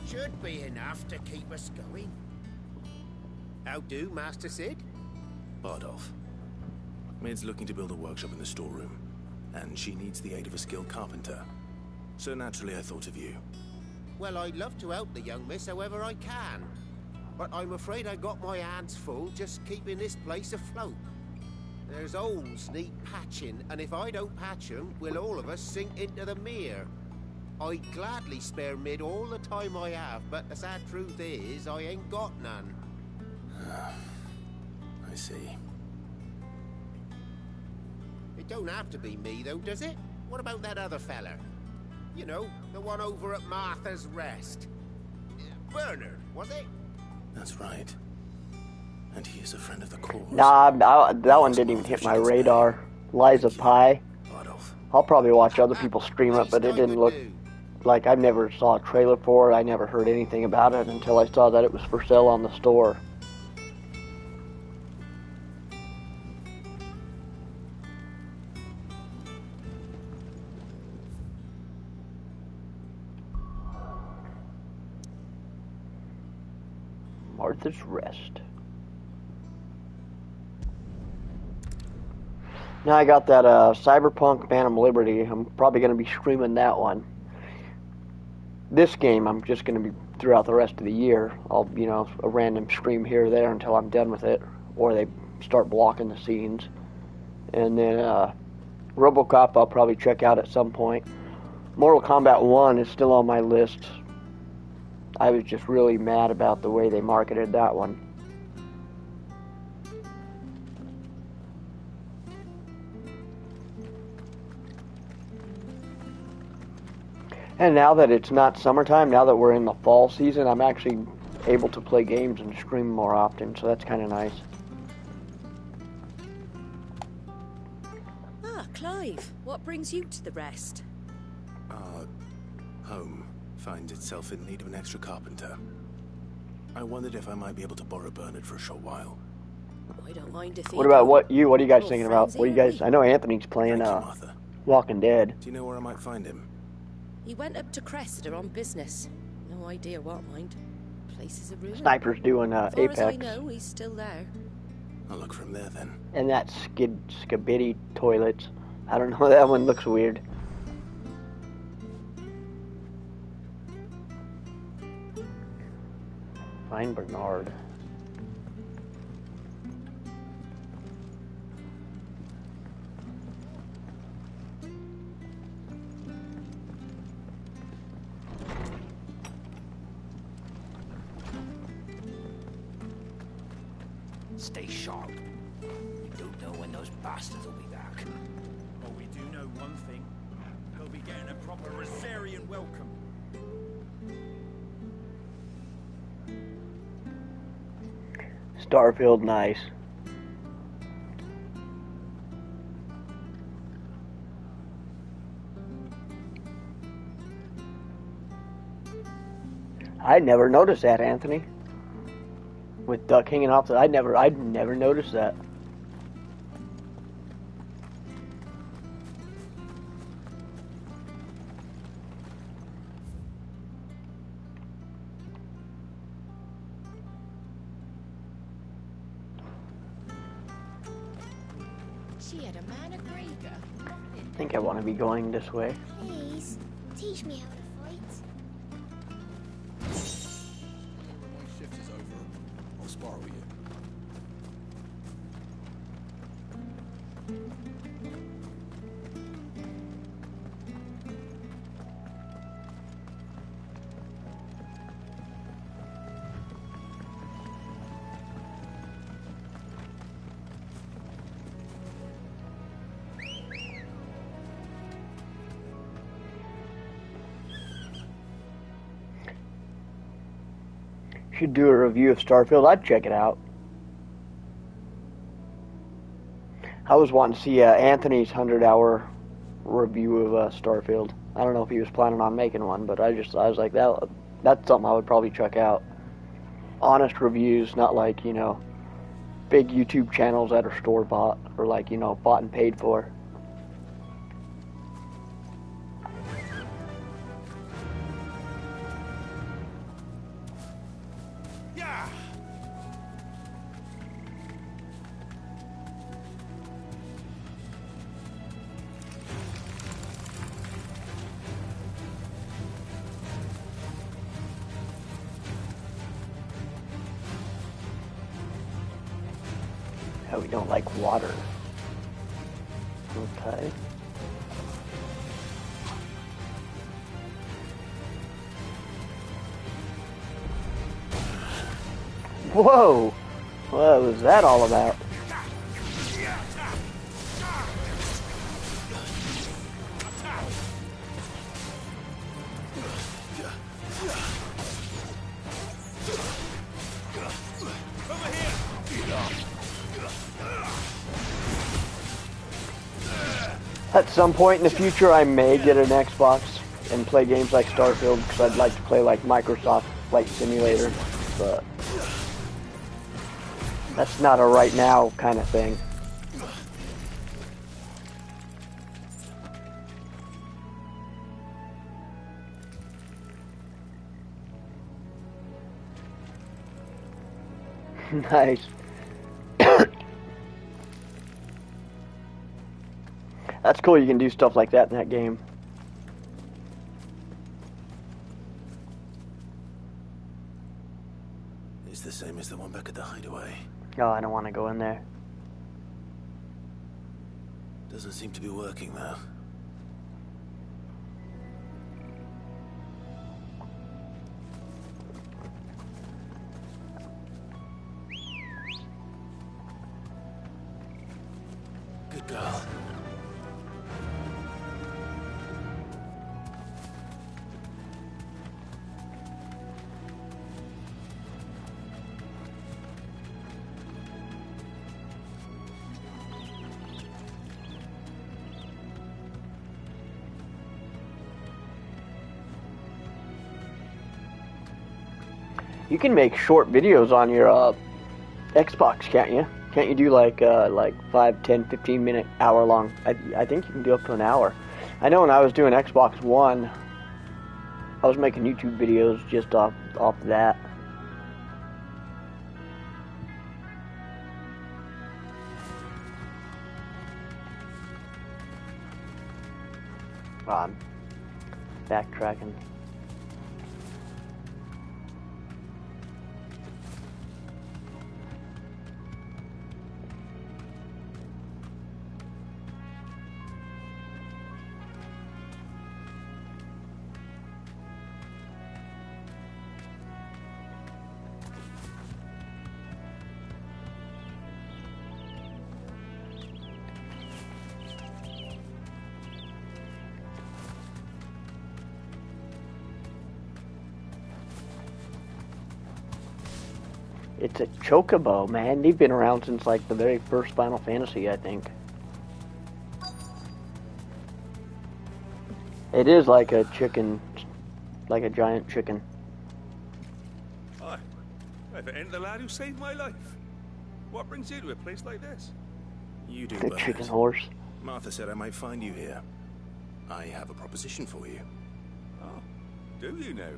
Should be enough to keep us going. How do, Master Sid? Bardolph. Maid's looking to build a workshop in the storeroom, and she needs the aid of a skilled carpenter. So naturally I thought of you. Well, I'd love to help the young miss however I can. But I'm afraid I got my hands full just keeping this place afloat. There's holes need patching, and if I don't patch them, will all of us sink into the mere. I'd gladly spare Mid all the time I have, but the sad truth is, I ain't got none. I see. It don't have to be me, though, does it? What about that other fella? You know, the one over at Martha's Rest. Bernard, was it? That's right. And he is a friend of the cause. Nah, that one didn't even hit my radar. Liza Pie. I'll probably watch other people stream it, but it didn't look like I never saw a trailer for it. I never heard anything about it until I saw that it was for sale on the store. Martha's Rest. Now I got that Cyberpunk Phantom Liberty. I'm probably going to be streaming that one. This game I'm just going to be throughout the rest of the year. I'll, you know, a random stream here or there until I'm done with it, or they start blocking the scenes. And then RoboCop I'll probably check out at some point. Mortal Kombat 1 is still on my list. I was just really mad about the way they marketed that one. And now that it's not summertime, now that we're in the fall season, I'm actually able to play games and stream more often, so that's kind of nice. Ah, Clive, what brings you to the Rest? Home finds itself in need of an extra carpenter. I wondered if I might be able to borrow Bernard for a short while. I don't mind if What about what are you guys thinking about? What do you guys? I know Anthony's playing Walking Dead. Do you know where I might find him? He went up to Cressida on business. No idea what, mind. Place is a ruin. Sniper's doing As Apex. far as I know, he's still there. I'll look for him there then. And that skibidi toilets. I don't know, that one looks weird. Find Bernard. Stay sharp. We don't know when those bastards will be back. But we do know one thing. They'll be getting a proper Rosarian welcome. Starfield, nice. I never noticed that, Anthony. With Duck hanging off the... I'd never noticed that. She had a man a Grieger. I think I want to be going this way. Please, teach me how to fight. When my shift is over, I'll spar with you. should do a review of Starfield. I'd check it out. I was wanting to see Anthony's 100-hour review of Starfield. I don't know if he was planning on making one, but I was like, that's something I would probably check out. Honest reviews, not like, you know, big YouTube channels that are store-bought or like, you know, bought and paid for. Oh, we don't like water. Okay. Whoa! What was that all about? At some point in the future, I may get an Xbox and play games like Starfield, because I'd like to play like Microsoft Flight Simulator, but that's not a right now kind of thing. Nice. That's cool, you can do stuff like that in that game. It's the same as the one back at the hideaway. Oh, I don't want to go in there. Doesn't seem to be working, though. Good girl. You can make short videos on your Xbox, can't you? Can't you do like 5, 10, 15 minute, hour long? I think you can do up to an hour. I know when I was doing Xbox One, I was making YouTube videos just off that. I'm backtracking. It's a chocobo, man. They've been around since like the very first Final Fantasy, I think. It is like a chicken, like a giant chicken. Hi. If it ain't the lad who saved my life. What brings you to a place like this? You do, The Bernard. chicken horse. Martha said I might find you here. I have a proposition for you. Oh, do you now?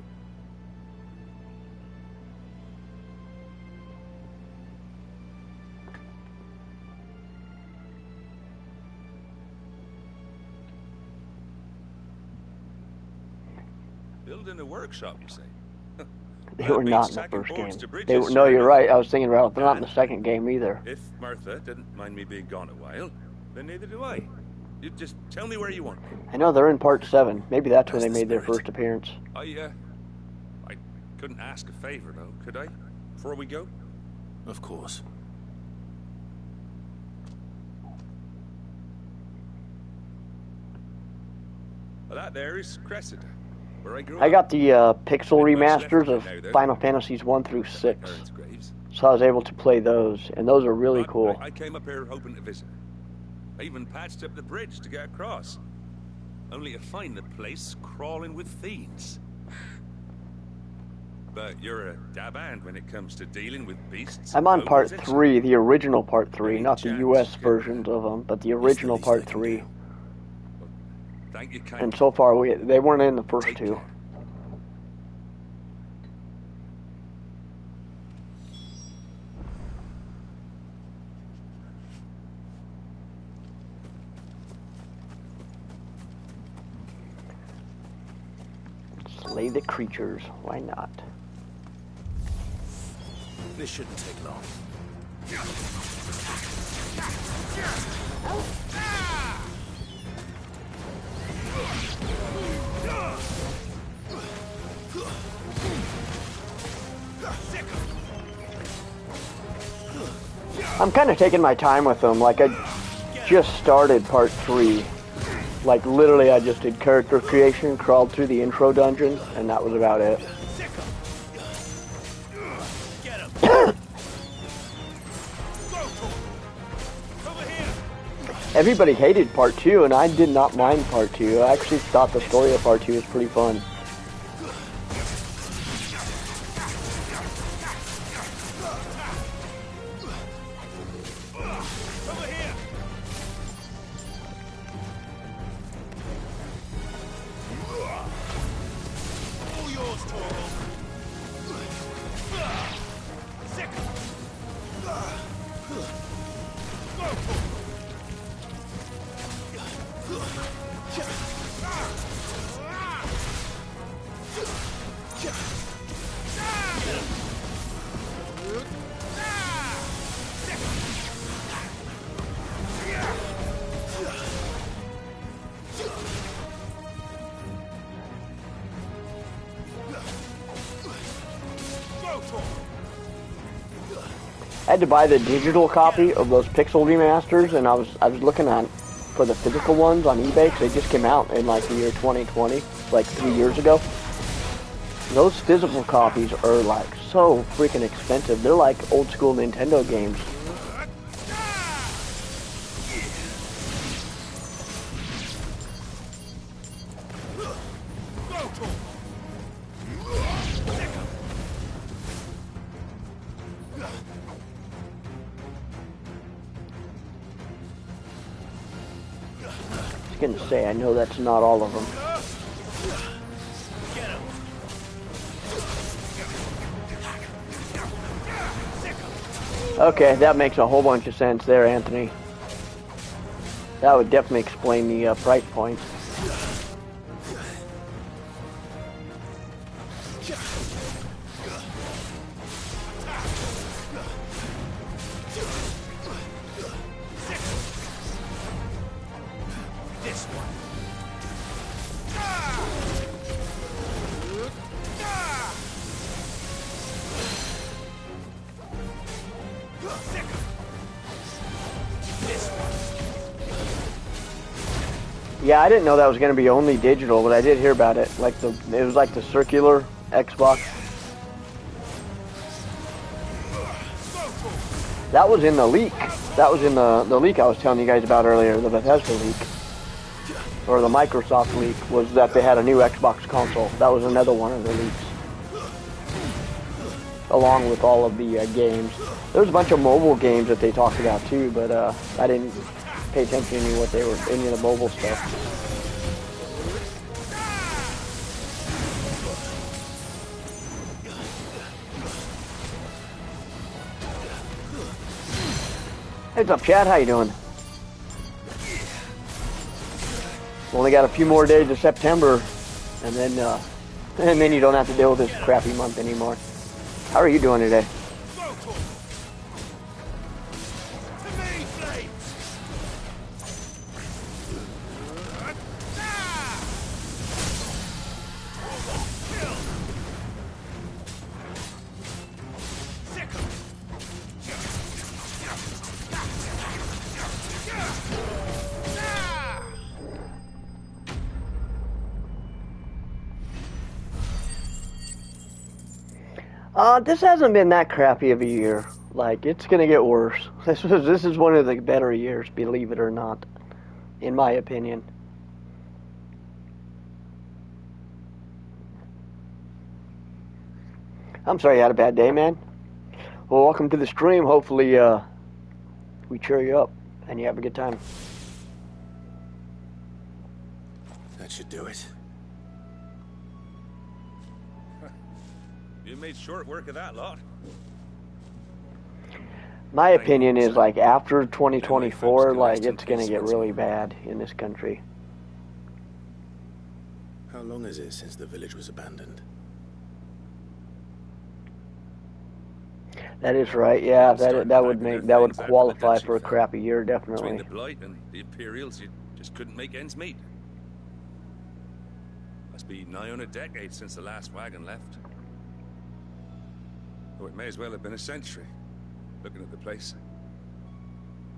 Building a workshop, you say? They were not in the first game. They were, no, you're right. I was thinking about it. They're not in the second game either. If Martha didn't mind me being gone a while, then neither do I. You just tell me where you want me. I know they're in part 7. Maybe that's when they made their first appearance. I couldn't ask a favor, though, could I? Before we go? Of course. Well, that there is Cressida. where I grew I up. got the pixel Ain't much left remasters of of it now, though. Final Fantasies 1 through 6. Parents' graves. So I was able to play those, and those are really But cool. I came up here hoping to visit. I even patched up the bridge to get across. Only to find the place crawling with fiends. But you're a dab hand when it comes to dealing with beasts. I'm on and part ogres, 3, the original part 3, Any not the chance US you can, versions of them, but the original part 3. Thank you And kindly. so far, they weren't in the first Take two. care. Slay the creatures, why not? This shouldn't take long. I'm kind of taking my time with them. Like, I just started part 3. Like, literally, I just did character creation, crawled through the intro dungeon, and that was about it. Everybody hated part 2, and I did not mind part 2. I actually thought the story of part 2 was pretty fun. I had to buy the digital copy of those pixel remasters, and I was looking on for the physical ones on eBay because they just came out in like the year 2020, like 3 years ago. Those physical copies are like so freaking expensive. They're like old school Nintendo games. I was gonna say, I know that's not all of them. Okay, that makes a whole bunch of sense there, Anthony. That would definitely explain the price points. Yeah, I didn't know that was going to be only digital, but I did hear about it. Like it was like the circular Xbox. That was in the leak. That was in the leak I was telling you guys about earlier, the Bethesda leak. Or the Microsoft leak, was that they had a new Xbox console. That was another one of the leaks. Along with all of the games. There was a bunch of mobile games that they talked about too, but I didn't pay attention to what they were, any of the mobile stuff. Hey, what's up, Chad? How you doing? Only got a few more days of September, and then you don't have to deal with this crappy month anymore. How are you doing today? This hasn't been that crappy of a year. Like, it's gonna get worse. This is one of the better years, believe it or not, in my opinion. I'm sorry you had a bad day, man. Well, welcome to the stream. Hopefully, we cheer you up and you have a good time. That should do it. You made short work of that lot. My opinion is, like, after 2024, like, it's gonna get really bad in this country. How long is it since the village was abandoned? That is right. Yeah, that would qualify for a crappy year, definitely. Between the Blight and the Imperials, you just couldn't make ends meet. Must be nigh on a decade since the last wagon left. Oh, it may as well have been a century, looking at the place.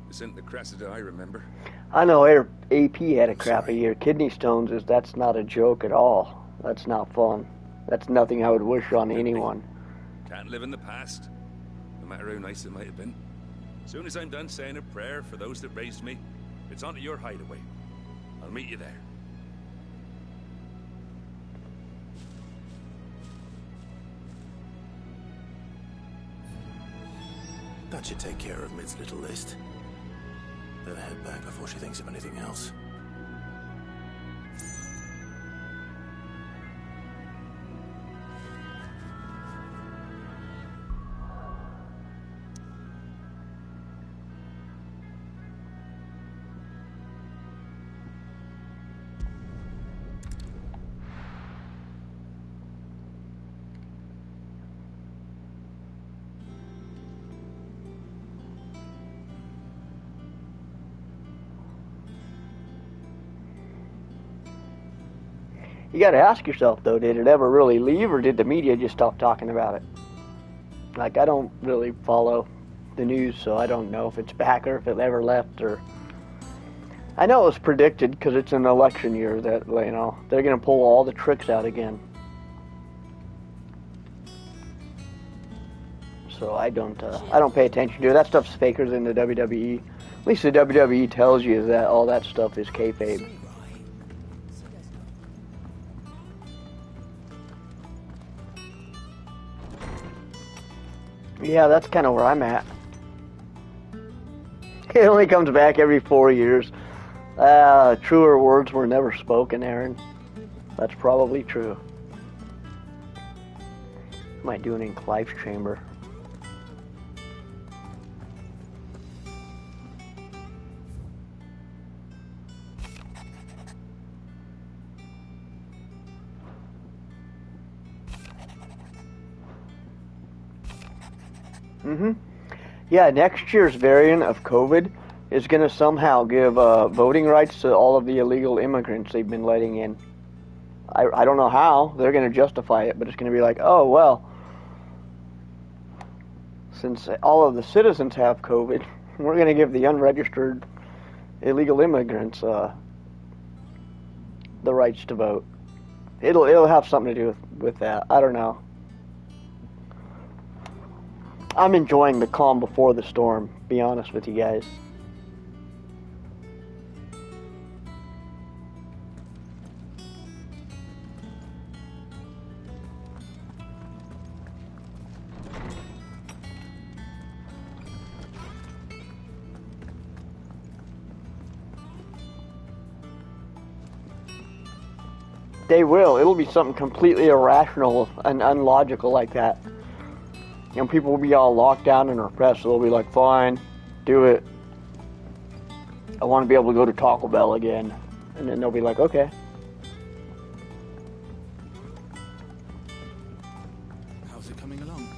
This isn't the Cressida I remember. I know AP had a crappy year. Kidney stones, that's not a joke at all. That's not fun. That's nothing I would wish on anyone. Can't live in the past, no matter how nice it might have been. As soon as I'm done saying a prayer for those that raised me, it's onto your hideaway. I'll meet you there. That should take care of Mid's little list. Better head back before she thinks of anything else. You gotta ask yourself, though, did it ever really leave, or did the media just stop talking about it? Like, I don't really follow the news, so I don't know if it's back or if it ever left, or... I know it was predicted, because it's an election year, that, you know, they're gonna pull all the tricks out again. So I don't pay attention to it. That stuff's faker than the WWE. At least the WWE tells you that all that stuff is kayfabe. Yeah, that's kind of where I'm at. It only comes back every 4 years. Truer words were never spoken, Aaron. That's probably true. Might do it in Clive's chamber. Yeah, next year's variant of COVID is going to somehow give voting rights to all of the illegal immigrants they've been letting in. I don't know how. They're going to justify it, but it's going to be like, oh, well, since all of the citizens have COVID, we're going to give the unregistered illegal immigrants the rights to vote. It'll have something to do with that. I don't know. I'm enjoying the calm before the storm, be honest with you guys. They will. It'll be something completely irrational and unlogical like that. And people will be all locked down and repressed, so they'll be like, fine, do it. I want to be able to go to Taco Bell again. And then they'll be like, okay. How's it coming along?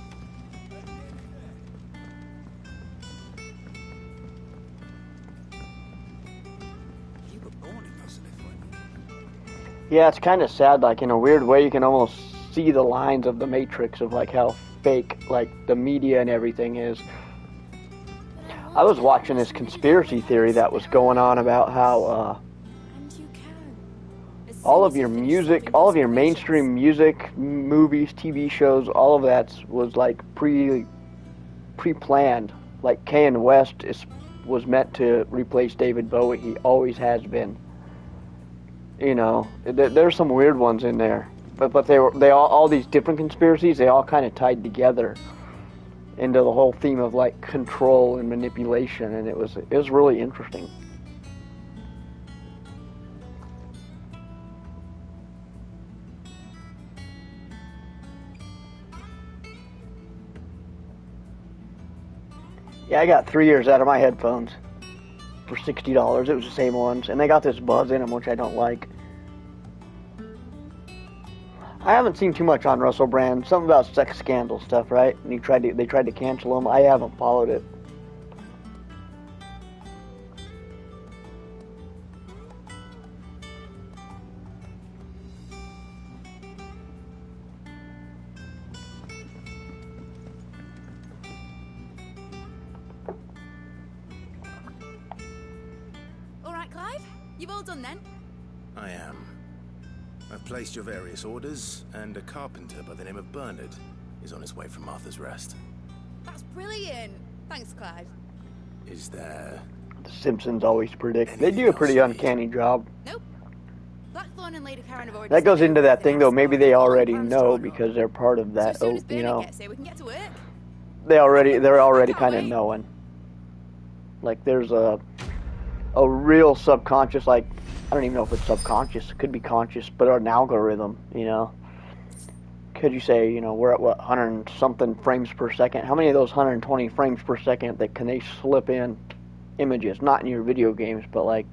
You were born in Merciless, weren't you? Yeah, it's kind of sad. Like, in a weird way, you can almost see the lines of the Matrix of, like, how fake, like, the media and everything is. I was watching this conspiracy theory that was going on about how, And you can. all of your music, all of your mainstream music, movies, TV shows, all of that was like pre-planned. Like Kanye West was meant to replace David Bowie. He always has been. You know, there's some weird ones in there, but they all these different conspiracies. They all kind of tied together into the whole theme of like control and manipulation, and it was really interesting. Yeah, I got 3 years out of my headphones for $60. It was the same ones, and they got this buzz in them, which I don't like. I haven't seen too much on Russell Brand. Something about sex scandal stuff, right? And they tried to cancel him. I haven't followed it. You've all done then? I am. I've placed your various orders, and a carpenter by the name of Bernard is on his way from Martha's Rest. That's brilliant. Thanks, Clive. Is there... The Simpsons always predict. They do a pretty uncanny job. Nope. Blackthorn and Lady Karen have already... That goes into that thing, though. Maybe they already know because they're part of that. So as you know, gets here, we can get to work. they're already kind of knowing. Like there's a real subconscious, like, I don't even know if it's subconscious, it could be conscious, but an algorithm, you know. Could you say, you know, we're at what, 100 and something frames per second? How many of those 120 frames per second that can they slip in images, not in your video games, but like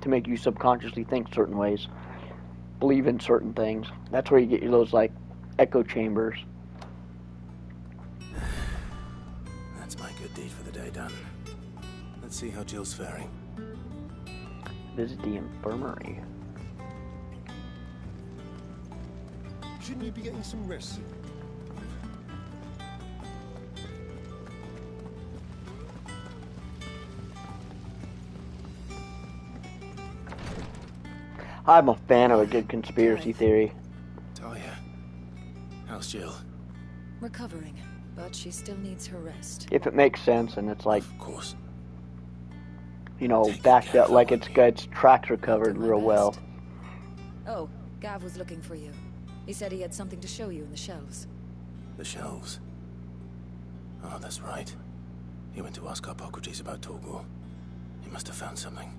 to make you subconsciously think certain ways, believe in certain things? That's where you get those like echo chambers. That's my good deed for the day done. Let's see how Jill's faring. Visit the infirmary. Shouldn't you be getting some rest? I'm a fan of a good conspiracy theory. Talia, how's Jill? Recovering, but she still needs her rest. If it makes sense, and it's like, of course, you know, backed up, like its tracks are covered real well. Oh, Gav was looking for you. He said he had something to show you in the shelves. The shelves? Oh, that's right. He went to ask Hippocrates about Torgor. He must have found something.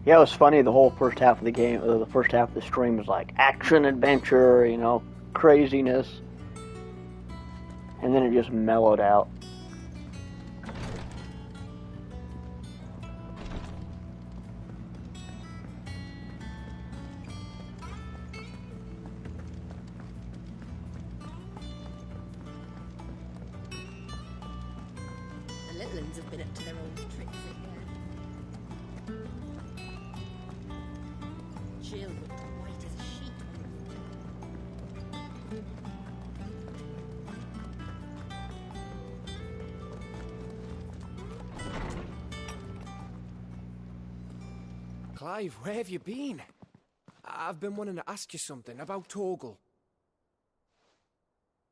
Yeah, it was funny. The whole first half of the game, the first half of the stream was like action, adventure, you know, craziness. And then it just mellowed out. The little ones have been up to their old tricks again. Jill looked white as a sheet. Clive, where have you been? I've been wanting to ask you something about Torgal.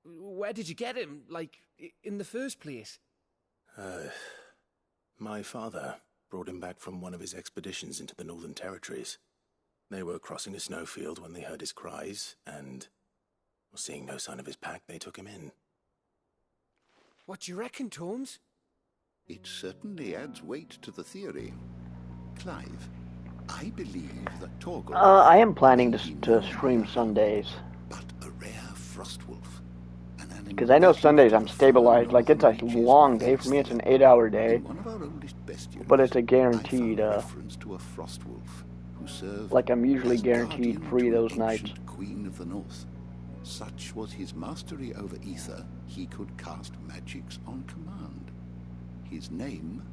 Where did you get him, like, in the first place? My father brought him back from one of his expeditions into the Northern Territories. They were crossing a snowfield when they heard his cries, and, seeing no sign of his pack, they took him in. What do you reckon, Tomes? It certainly adds weight to the theory. Clive, I believe that Torgor... I am planning to stream Sundays. But a rare frostwolf. Because I know Sundays I'm stabilized. Like, it's a long day for me. It's an 8-hour day. But it's a guaranteed, like, I'm usually guaranteed free those nights. Queen of the North. Such was his mastery over ether, he could cast magics on command. His name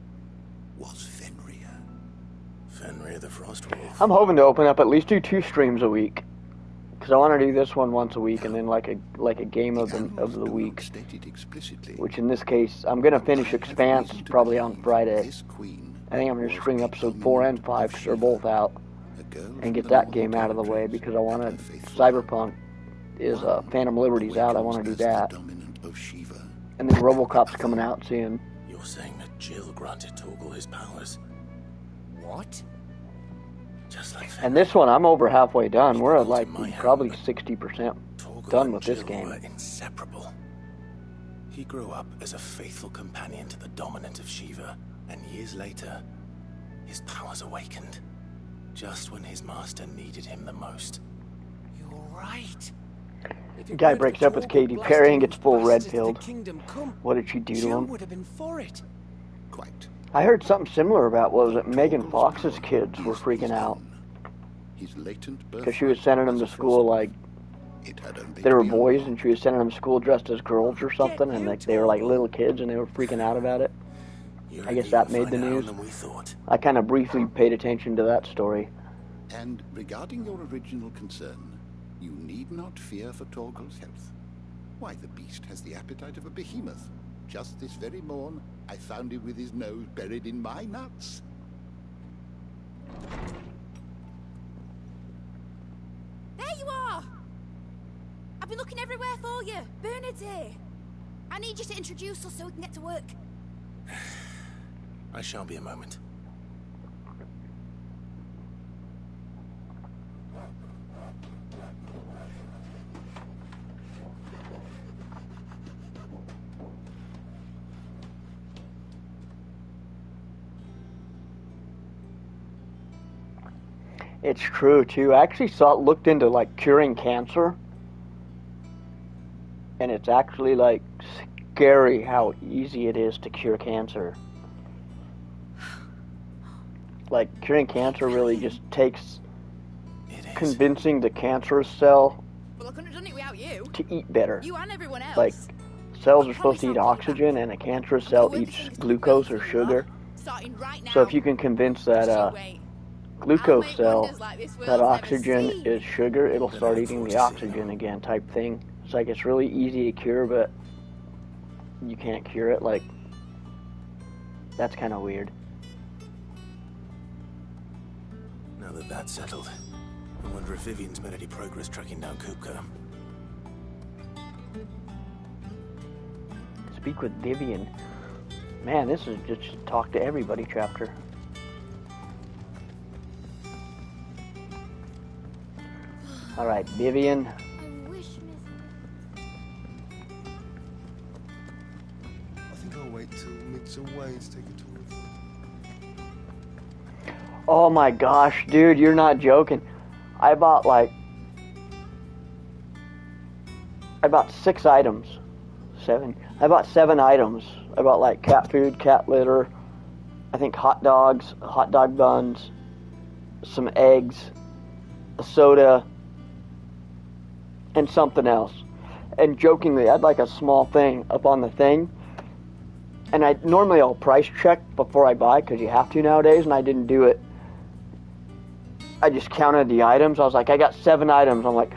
was Fenrir. Fenrir the Frostwolf. I'm hoping to open up at least do 2 streams a week. Because I want to do this one once a week, and then like a game of the week. Which in this case, I'm gonna finish Expanse probably on Friday. I think I'm gonna string episode 4 and 5 because they're both out, and get that game out of the way because I want to. Cyberpunk is Phantom Liberty's out. I want to do that, and then RoboCop's coming out soon. You're saying that Jill granted Torgal his powers? What? Just like that. And this one, I'm over halfway done. We're at like probably 60% done with this game. Were inseparable. He grew up as a faithful companion to the dominant of Shiva, and years later, his powers awakened, just when his master needed him the most. You're right. The guy breaks up with Katy Perry and gets full red-pilled. What did she do to him? would have been for it. Quite. I heard something similar about, what was it, Megan Fox's kids were freaking out. Because she was sending them to school like, they were boys and she was sending them to school dressed as girls or something, and like they were like little kids and they were freaking out about it. I guess that made the news. I kind of briefly paid attention to that story. And regarding your original concern, you need not fear for Torgal's health. Why, the beast has the appetite of a behemoth. Just this very morn, I found him with his nose buried in my nuts. There you are! I've been looking everywhere for you. Bernard's here. I need you to introduce us so we can get to work. I shall be a moment. It's true too. I actually looked into like curing cancer, and it's actually like scary how easy it is to cure cancer. Like curing cancer really just takes convincing the cancerous cell Well, I couldn't have done it without you. to eat better. You and everyone else. Like cells are supposed to eat oxygen, and a cancerous cell eats glucose or sugar. Starting right now. So if you can convince that glucose cell that oxygen is sugar, it'll start eating the oxygen again type thing. It's like it's really easy to cure, but you can't cure it. Like, that's kind of weird. Now that that's settled, I wonder if Vivian's made any progress tracking down Kupka. Speak with Vivian. Man, this is just talk to everybody chapter. Alright, Vivian. I think I'll wait till Mick's away to take a tour of them. Oh my gosh, dude, you're not joking. I bought 6 items. 7. I bought 7 items. I bought like cat food, cat litter, I think hot dogs, hot dog buns, some eggs, a soda, and something else. And jokingly, I had like a small thing up on the thing, and I'll price check before I buy, because you have to nowadays, and I didn't do it. I just counted the items. I was like, I got 7 items. I'm like,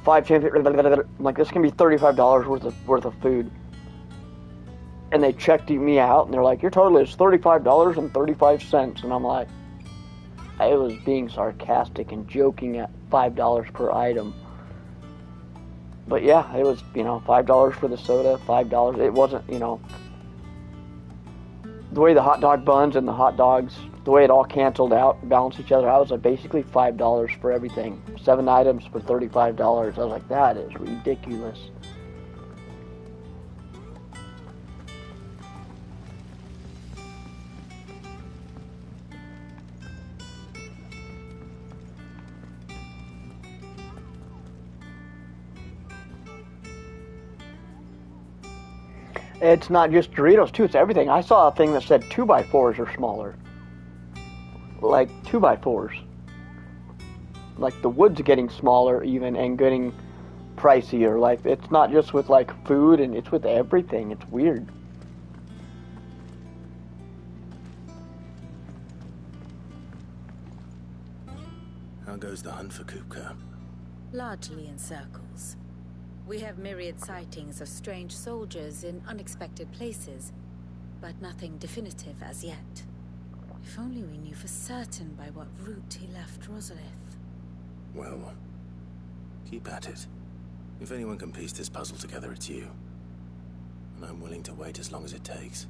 5, 10, 15, I'm like, this can be $35 worth of food. And they checked me out, and they're like, your total is $35.35. And I'm like, I was being sarcastic and joking at $5 per item. But yeah, it was, $5 for the soda, $5. It wasn't, the way the hot dog buns and the hot dogs, the way it all canceled out, balanced each other, I was like basically $5 for everything. 7 items for $35. I was like, that is ridiculous. It's not just Doritos, too. It's everything. I saw a thing that said 2x4s are smaller. Like 2x4s. Like the wood's getting smaller even and getting pricier. Like it's not just with like food, and it's with everything. It's weird. How goes the hunt for Kupka? Largely in circles. We have myriad sightings of strange soldiers in unexpected places, but nothing definitive as yet. If only we knew for certain by what route he left Rosalith. Well, keep at it. If anyone can piece this puzzle together, it's you. And I'm willing to wait as long as it takes.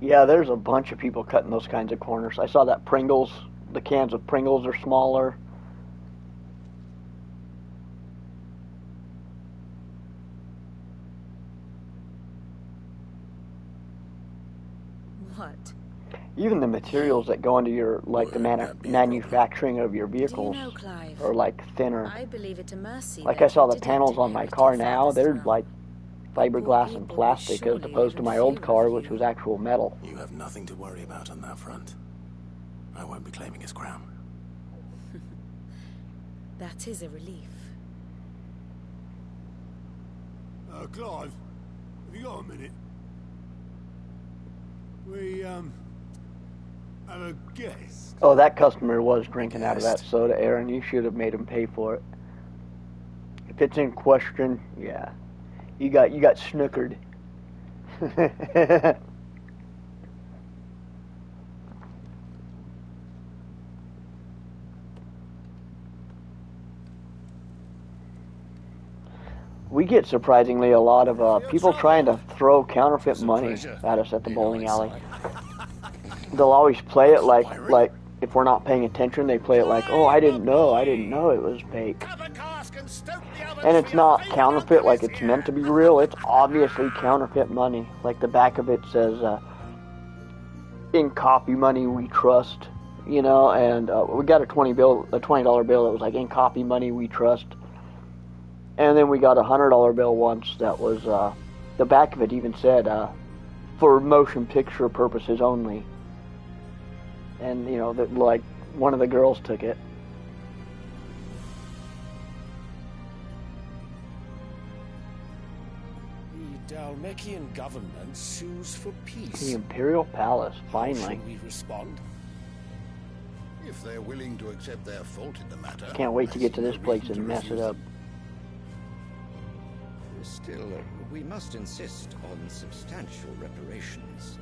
Yeah, there's a bunch of people cutting those kinds of corners. I saw that Pringles, the cans of Pringles are smaller. What? Even the materials that go into your, like the manufacturing of your vehicles, Do you know, Clive, are like thinner. I believe it a mercy Like that I saw you the panels on my car now, they're like fiberglass and plastic as opposed to my old car, which was actual metal. You have nothing to worry about on that front. I won't be claiming his crown. That is a relief. Clive, have you got a minute? We, have a guest. Oh, that customer was drinking out of that soda, Aaron. You should have made him pay for it. If it's in question, yeah. You got snookered. We get surprisingly a lot of people trying to throw counterfeit money at us at the bowling alley. They'll always play it like if we're not paying attention, they play it like, oh, I didn't know it was fake. And it's not counterfeit like it's meant to be real. It's obviously counterfeit money. Like the back of it says, in copy money we trust, you know, and we got a $20 bill that was like, in copy money we trust. And then we got a $100 bill once that was, the back of it even said, for motion picture purposes only. And, you know, that like one of the girls took it. The Dalmekian government sues for peace. The Imperial Palace, finally. How should we respond? If they're willing to accept their fault in the matter. Can't wait to get to this place and mess it up. Still, we must insist on substantial reparations.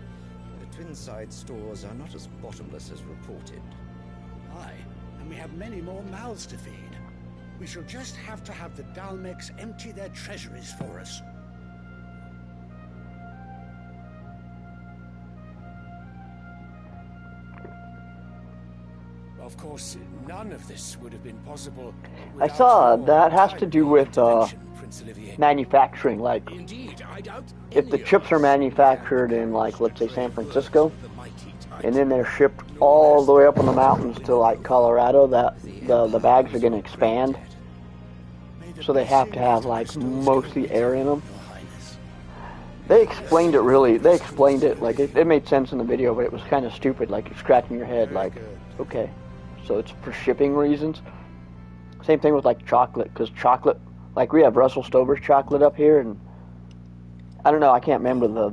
The Twinside stores are not as bottomless as reported. Aye, and we have many more mouths to feed. We shall just have to have the Dalmeks empty their treasuries for us. Of course, none of this would have been possible. I saw that has to do with manufacturing. Like, if the chips are manufactured in, like, let's say San Francisco, and then they're shipped all the way up in the mountains to, like, Colorado, that the bags are going to expand. So they have to have, like, mostly air in them. They explained it like, it made sense in the video, but it was kind of stupid, like, you're scratching your head, like, okay. So it's for shipping reasons. Same thing with like chocolate, because chocolate, like we have Russell Stover's chocolate up here, and I don't know, I can't remember the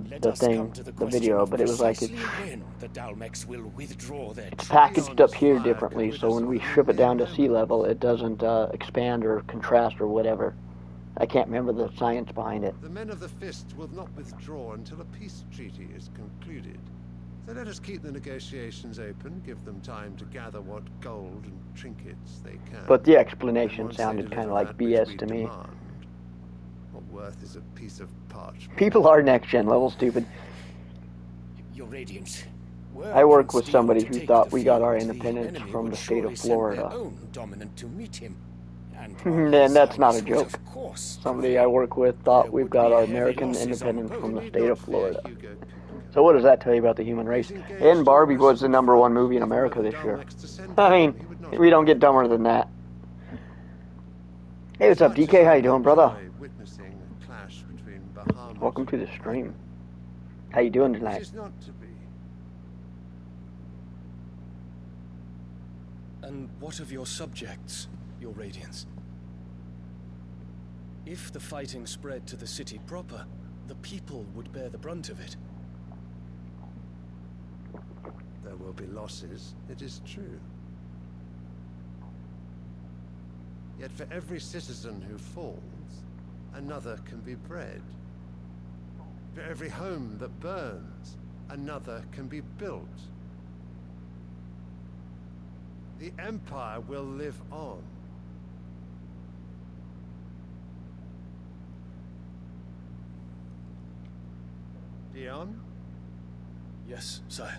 video, but it was like it's packaged up here differently, so when we ship it down to sea level, it doesn't expand or contrast or whatever. I can't remember the science behind it. The men of the Fist will not withdraw until a peace treaty is concluded. So let us keep the negotiations open, give them time to gather what gold and trinkets they can. But the explanation sounded kind of like BS to me. What worth is a piece of parchment? People are next-gen level stupid. Your Radiance. I work with somebody who thought we got our independence from the state of Florida. And that's not a joke. Somebody I work with thought we've got our American independence from the state of Florida. So what does that tell you about the human race? And Barbie was the #1 movie in America this year. I mean, we don't get dumber than that. Hey, what's up, DK? How you doing, brother? Welcome to the stream. How you doing tonight? And what of your subjects, your Radiance? If the fighting spread to the city proper, the people would bear the brunt of it. There will be losses, it is true. Yet for every citizen who falls, another can be bred. For every home that burns, another can be built. The Empire will live on. Dion? Yes, sire.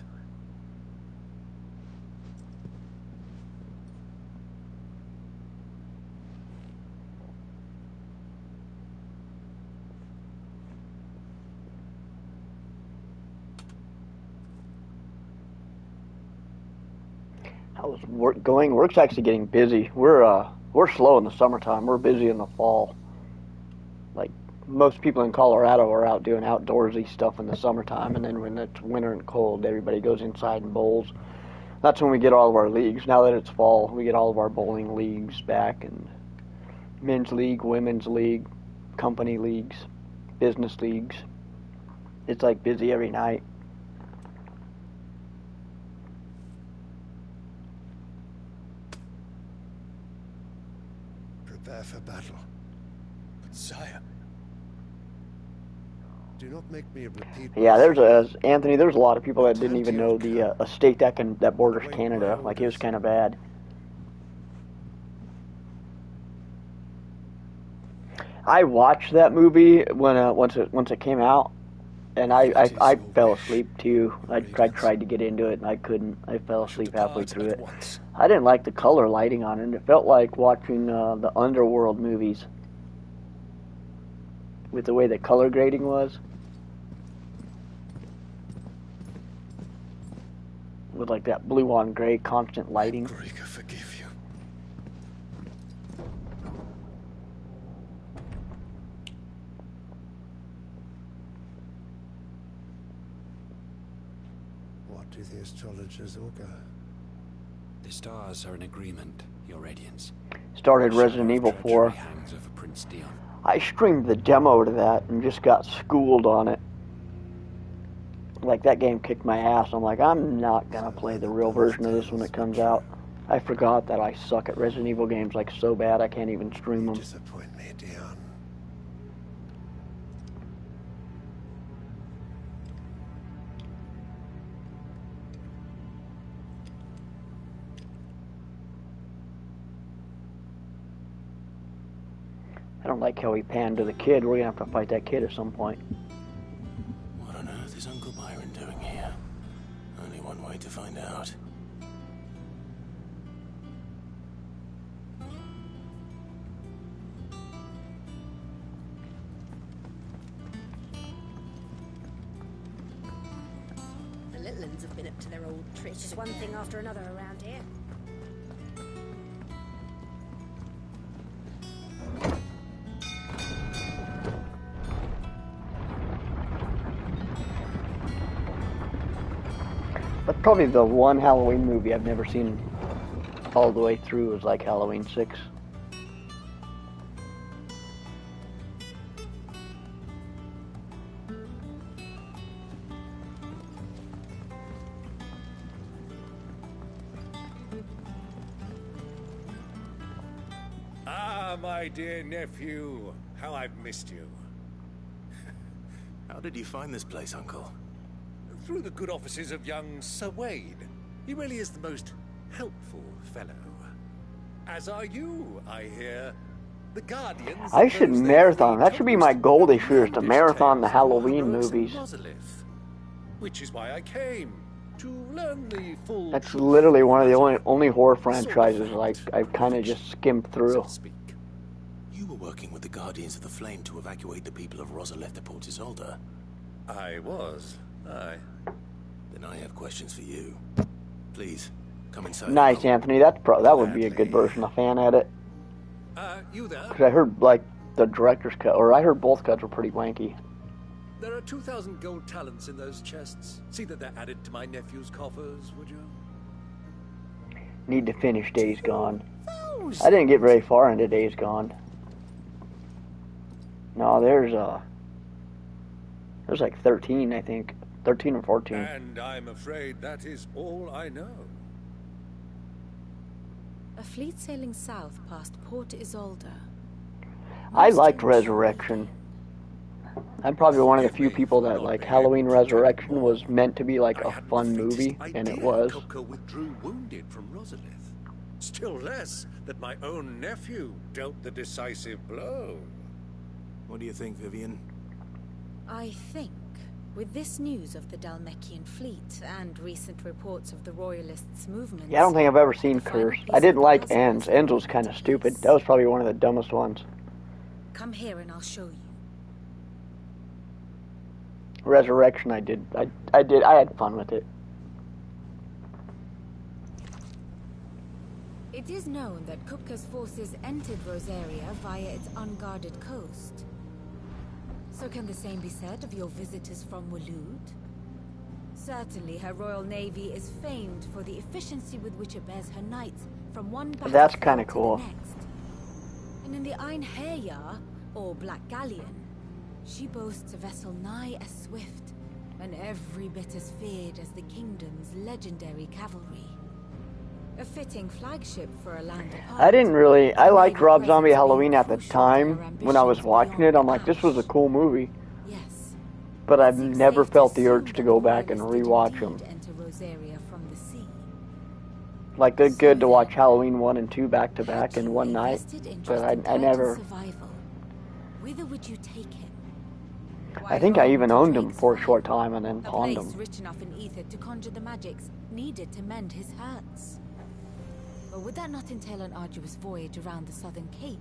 How's work going? Work's actually getting busy. We're slow in the summertime. We're busy in the fall. Like most people in Colorado are out doing outdoorsy stuff in the summertime, and then when it's winter and cold, everybody goes inside and bowls. That's when we get all of our leagues. Now that it's fall, we get all of our bowling leagues back, and men's league, women's league, company leagues, business leagues. It's like busy every night. Prepare for battle. But sire... Do not make me repeat. Yeah, Anthony. There's a lot of people that didn't even know the a state that borders Canada. Like, it was kind of bad. I watched that movie when once it came out, and I fell asleep too. I tried to get into it and I couldn't. I fell asleep halfway through it. I didn't like the color lighting on it. It felt like watching the Underworld movies with the way the color grading was. With like that blue on gray constant lighting. Greek, I forgive you. What do the astrologers augur? The stars are in agreement, Your Radiance. Started Resident Evil 4. Hangs over Prince Dion. I streamed the demo to that and just got schooled on it. Like, that game kicked my ass. I'm like, I'm not gonna play the real version of this when it comes out. I forgot that I suck at Resident Evil games like so bad I can't even stream them. Disappoint me, Dion. I don't like how he panned to the kid. We're gonna have to fight that kid at some point. What on earth is Uncle Byron doing here? Only one way to find out. The little ones have been up to their old tricks. Just one thing after another around here. But probably the one Halloween movie I've never seen all the way through was like Halloween 6. Ah, my dear nephew. How I've missed you. How did you find this place, Uncle? Through the good offices of young Sir Wade. He really is the most helpful fellow. As are you, I hear. The Guardians... I should marathon. That should be my goal this year, is to marathon the Halloween movies. Which is why I came. To learn the full... That's literally one of the only horror franchises like I've kind of just skimmed through. You were working with the Guardians of the Flame to evacuate the people of Rosalith de Port Isolde. I was. Aye. Then I have questions for you. Please, come inside. Nice, Anthony. That would be a good version of fan edit. You there? Because I heard like the director's cut, or I heard both cuts were pretty wanky. There are 2,000 gold talents in those chests. See that they're added to my nephew's coffers, would you? Need to finish Days Gone. I didn't get very far into Days Gone. No, there's like 13, I think. 13 or 14. And I'm afraid that is all I know. A fleet sailing south past Port Isolde. I liked Resurrection. I'm probably one of the few people that like Halloween Resurrection was meant to be like a fun movie, and it was. Kupka withdrew wounded from Rosalith. Still less that my own nephew dealt the decisive blow. What do you think, Vivian? I think, with this news of the Dhalmekian fleet and recent reports of the Royalists' movements... Yeah, I don't think I've ever seen Curse. I didn't like Ends. Ends was kind of stupid. That was probably one of the dumbest ones. Come here and I'll show you. Resurrection, I had fun with it. It is known that Kupka's forces entered Rosaria via its unguarded coast. So can the same be said of your visitors from Waloed? Certainly her Royal Navy is famed for the efficiency with which it bears her knights from one battlefield That's kind of cool. to the next. And in the Einherjar, or Black Galleon, she boasts a vessel nigh as swift and every bit as feared as the kingdom's legendary cavalry. A fitting flagship for a land apart. I liked Rob Zombie Halloween at the time when I was watching it. I'm like, this was a cool movie. Yes. But I've never felt the urge to go back and rewatch them. Like, they're good to watch Halloween 1 and 2 back to back in one night, but I never... Whither would you take him? I think I even owned them for a short time and then pawned them. Rich enough in ether to conjure the magics needed to mend his hurts. But would that not entail an arduous voyage around the southern cape?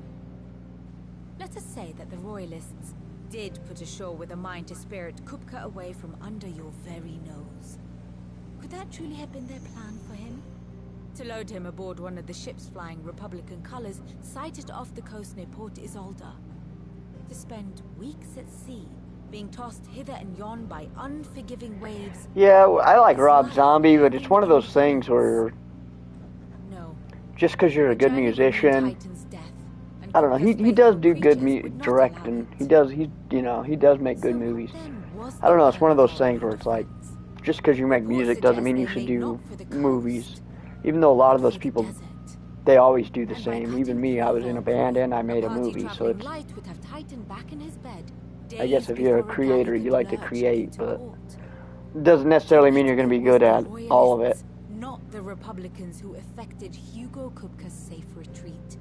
Let us say that the Royalists did put ashore with a mind to spirit Kupka away from under your very nose. Could that truly have been their plan for him? To load him aboard one of the ships flying Republican colors sighted off the coast near Port Isolde. To spend weeks at sea, being tossed hither and yon by unforgiving waves. Yeah, I like Rob Zombie, but it's one of those things where... Just because you're a good musician... I don't know, he does do good directing. He does make good movies. I don't know, it's one of those things where it's like, just because you make music doesn't mean you should do movies. Even though a lot of those people, they always do the same. Even me, I was in a band and I made a movie, so it's... I guess if you're a creator, you like to create, but it doesn't necessarily mean you're going to be good at all of it. Not the Republicans who effected Hugo Kupka's safe retreat.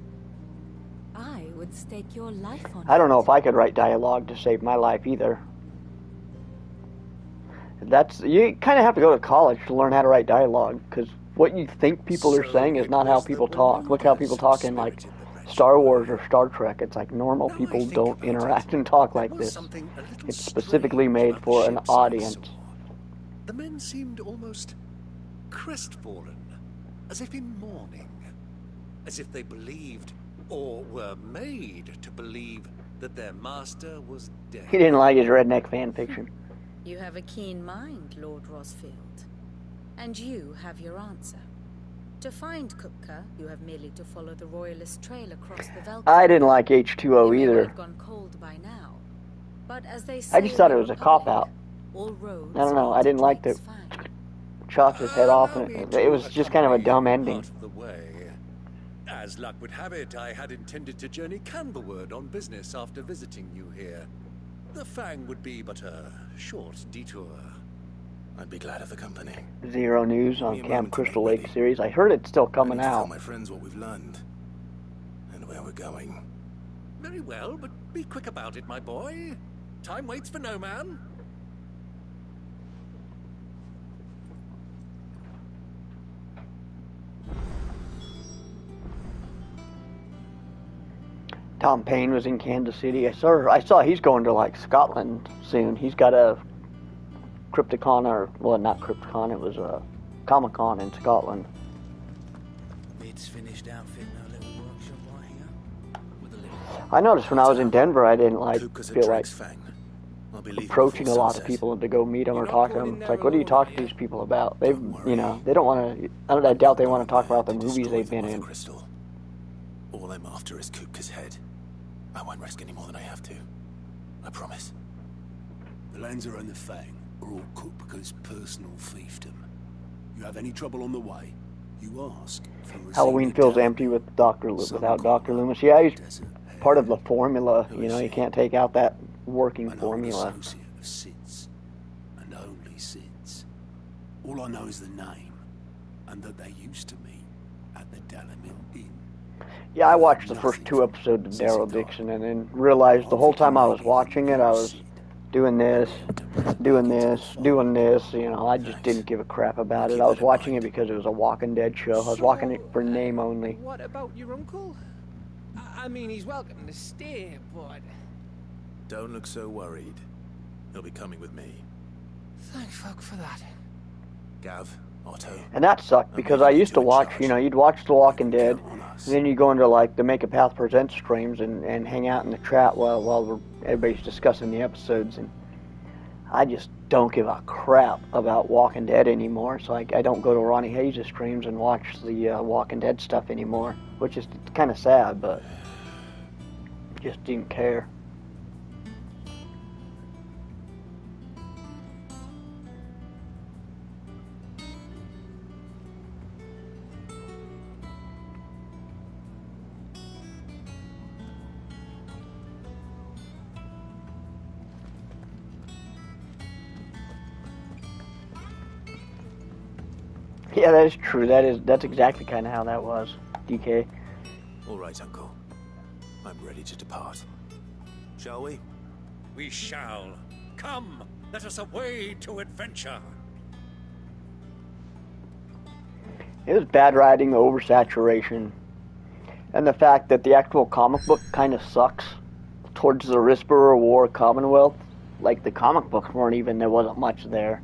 I would stake your life on it. I don't know if I could write dialogue to save my life either. You kind of have to go to college to learn how to write dialogue, because what you think people are saying is not how people talk. Look how people talk in, like, Star Wars or Star Trek. It's like normal people don't interact and talk like this. It's specifically made for an audience. The men seemed almost crestfallen, as if in mourning, as if they believed, or were made to believe, that their master was dead. He didn't like his redneck fan fiction. You have a keen mind, Lord Rosfield. And you have your answer. To find Kupka, you have merely to follow the Royalist trail across the Veldt. I didn't like H2O either. Have gone cold by now. But as they I just thought it was a cop-out. I don't know, I didn't like to chop his head off, and it was just kind of a dumb ending. As luck would have it, I had intended to journey Canberward on business after visiting you here. The Fang would be but a short detour. I'd be glad of the company. Zero news on Camp Crystal Lake series. I heard it's still coming out. Tell my friends what we've learned and where we're going. Very well, but be quick about it, my boy. Time waits for no man. Tom Paine was in Kansas City. I saw he's going to, like, Scotland soon. He's got a Crypticon, or, well, not Crypticon, it was a Comic-Con in Scotland. It's finished outfitting our little workshop right here. With a little... I noticed when I was in Denver, I didn't feel like approaching a lot of people to go meet them or talk to them. It's like, what do you talk to these people about? They don't want to. I doubt they want to talk about the movies they've been in. All I'm after is Kupka's head. I won't risk any more than I have to. I promise. The Lancer and the Fang are all Kupka's personal fiefdom. You have any trouble on the way, You ask for Halloween feels empty with without Dr. Loomis. Yeah, he's part of the formula. You know, you can't take out that working formula. Associate of Sid's, and only Sid's. All I know is the name, and that they used to meet at the Dalamil Inn. Yeah, I watched the first 2 episodes of Daryl Dixon and then realized the whole time I was watching it, I was doing this, doing this, doing this. You know, I just didn't give a crap about it. I was watching it because it was a Walking Dead show. I was watching it for name only. What about your uncle? I mean, he's welcome to stay, but... Don't look so worried. He'll be coming with me. Thank fuck for that. Gav, Otto... And that sucked because I used to watch, you know, you'd watch The Walking Dead, and then you go into like the Make a Path Presents streams and hang out in the chat while everybody's discussing the episodes, and I just don't give a crap about Walking Dead anymore, so I don't go to Ronnie Hayes' streams and watch the Walking Dead stuff anymore, which is kind of sad, but just didn't care. Yeah, that is true. That's exactly kind of how that was, DK. All right, Uncle. I'm ready to depart. Shall we? We shall. Come, let us away to adventure. It was bad writing, oversaturation, and the fact that the actual comic book kind of sucks towards the Whisperer War Commonwealth. Like, the comic books weren't even, there wasn't much there.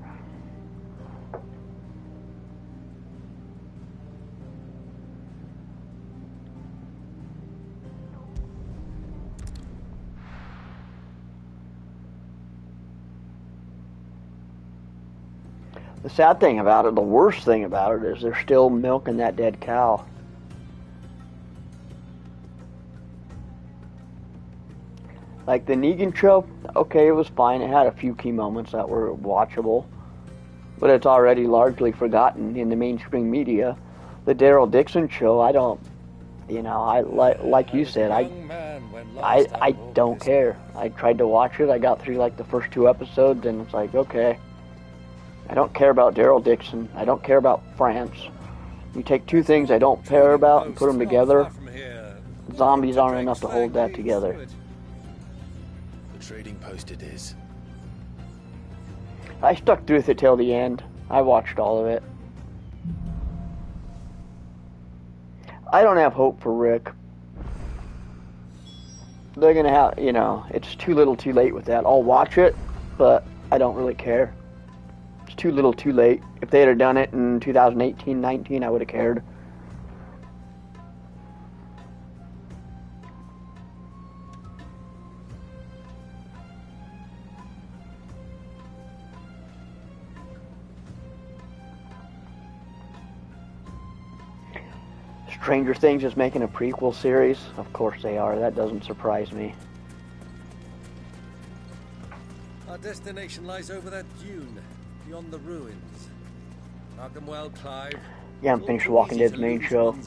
The sad thing about it, the worst thing about it, is they're still milking that dead cow. Like the Negan show, okay, it was fine. It had a few key moments that were watchable, but it's already largely forgotten in the mainstream media. The Daryl Dixon show, I don't, you know, I like you said, I don't care. I tried to watch it. I got through like the first 2 episodes, and it's like, okay. I don't care about Daryl Dixon. I don't care about France. You take 2 things I don't care about and put them together, zombies aren't enough to hold that together. The trading post it is. I stuck through it till the end. I watched all of it. I don't have hope for Rick. They're gonna have, you know, it's too little too late with that. I'll watch it, but I don't really care. It's too little too late. If they had done it in 2018-19, I would have cared. Stranger Things is making a prequel series. Of course they are. That doesn't surprise me. Our destination lies over that dune, beyond the ruins. Mark them well, Clive. Yeah, I'm finished Walking Dead's main show.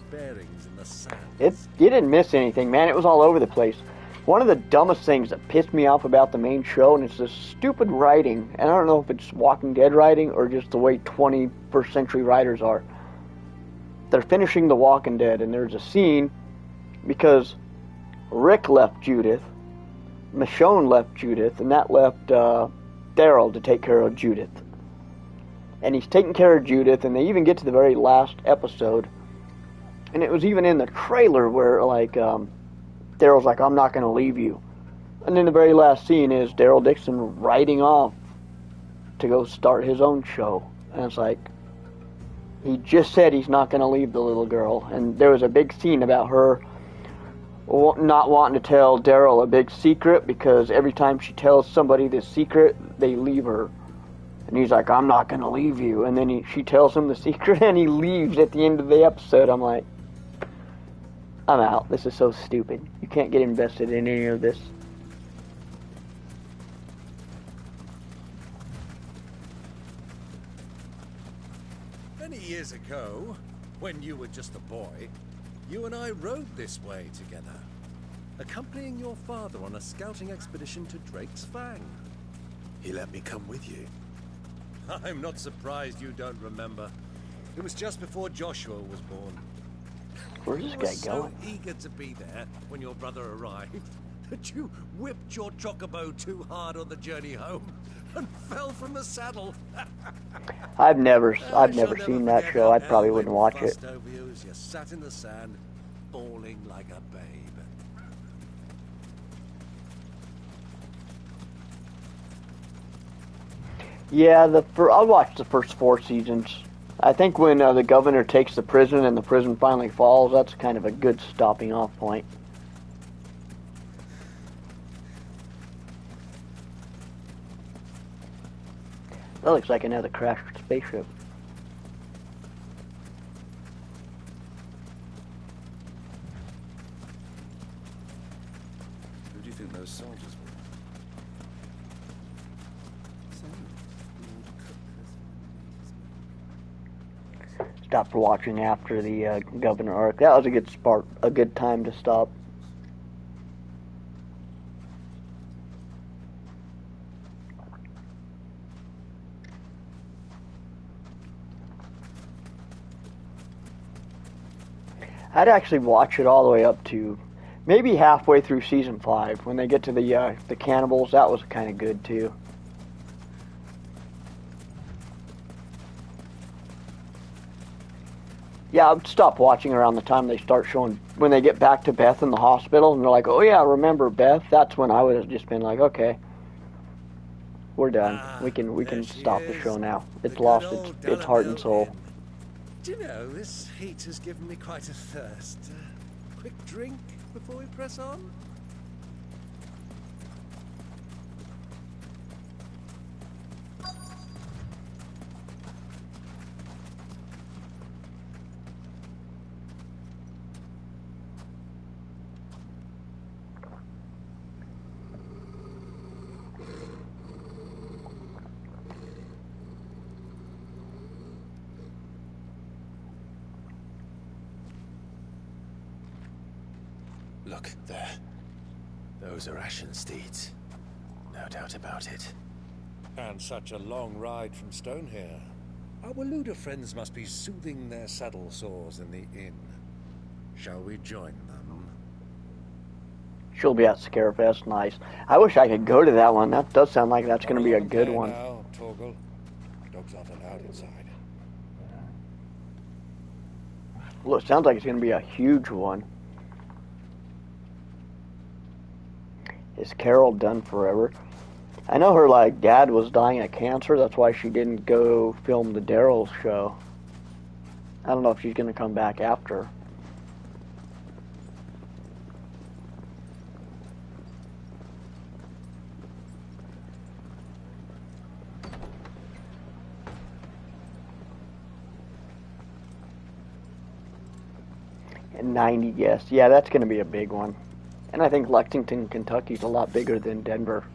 You didn't miss anything, man. It was all over the place. One of the dumbest things that pissed me off about the main show, and it's this stupid writing, and I don't know if it's Walking Dead writing or just the way 21st century writers are. They're finishing The Walking Dead, and there's a scene because Rick left Judith, Michonne left Judith, and that left Daryl to take care of Judith. And he's taking care of Judith, and they even get to the very last episode, and it was even in the trailer where, like, Daryl's like, I'm not going to leave you. And then the very last scene is Daryl Dixon riding off to go start his own show. And it's like, he just said he's not going to leave the little girl. And there was a big scene about her not wanting to tell Daryl a big secret, because every time she tells somebody this secret, they leave her. And he's like, I'm not going to leave you. And then she tells him the secret, and he leaves at the end of the episode. I'm like, I'm out. This is so stupid. You can't get invested in any of this. Many years ago, when you were just a boy, you and I rode this way together, accompanying your father on a scouting expedition to Drake's Fang. He let me come with you. I'm not surprised you don't remember. It was just before Joshua was born. Where's this guy going? So eager to be there when your brother arrived that you whipped your chocobo too hard on the journey home and fell from the saddle. I've never seen that show. I probably wouldn't watch it. Over you as you sat in the sand, bawling like a babe. Yeah, I'll watch the first 4 seasons. I think when the governor takes the prison and the prison finally falls, that's kind of a good stopping off point. That looks like another crashed spaceship. Who do you think those soldiers were? Stopped watching after the governor arc. That was a good time to stop. I'd actually watch it all the way up to maybe halfway through season 5 when they get to the cannibals. That was kind of good too. Yeah, I'd stop watching around the time they start showing, when they get back to Beth in the hospital, and they're like, oh yeah, remember Beth? That's when I would have just been like, okay, we're done. We can stop the show now. It's lost its heart and soul. Do you know, this heat has given me quite a thirst. Quick drink before we press on? Look, there. Those are Ashen steeds. No doubt about it. And such a long ride from Stonehere. Our Luda friends must be soothing their saddle sores in the inn. Shall we join them? She'll be at Scarefest. Nice. I wish I could go to that one. That does sound like that's going to be a good one. Now, Torgal. Dogs aren't allowed inside. Well, it sounds like it's going to be a huge one. Is Carol done forever? I know her dad was dying of cancer. That's why she didn't go film the Daryl show. I don't know if she's going to come back after. And 90 guests. Yeah, that's going to be a big one. And I think Lexington, Kentucky's a lot bigger than Denver.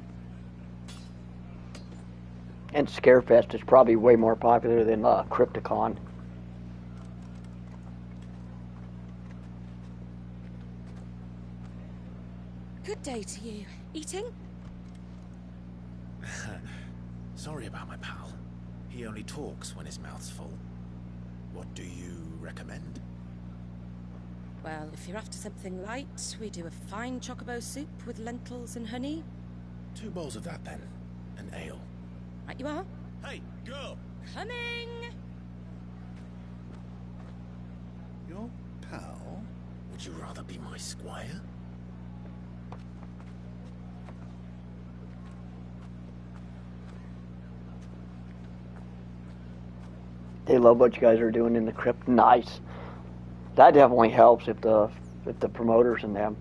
And Scarefest is probably way more popular than Crypticon. Good day to you. Eating? Sorry about my pal. He only talks when his mouth's full. What do you recommend? Well, if you're after something light, we do a fine chocobo soup with lentils and honey. 2 bowls of that, then. An ale. Right you are. Hey, girl! Coming! Your pal? Would you rather be my squire? They love what you guys are doing in the crypt. Nice. That definitely helps if the promoters and them.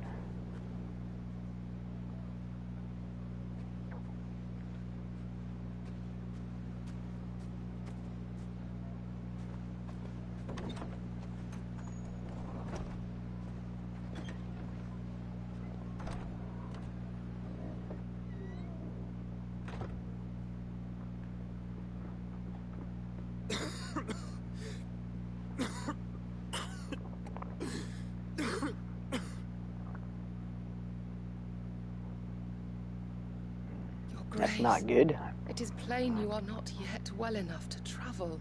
That's not good. It is plain you are not yet well enough to travel.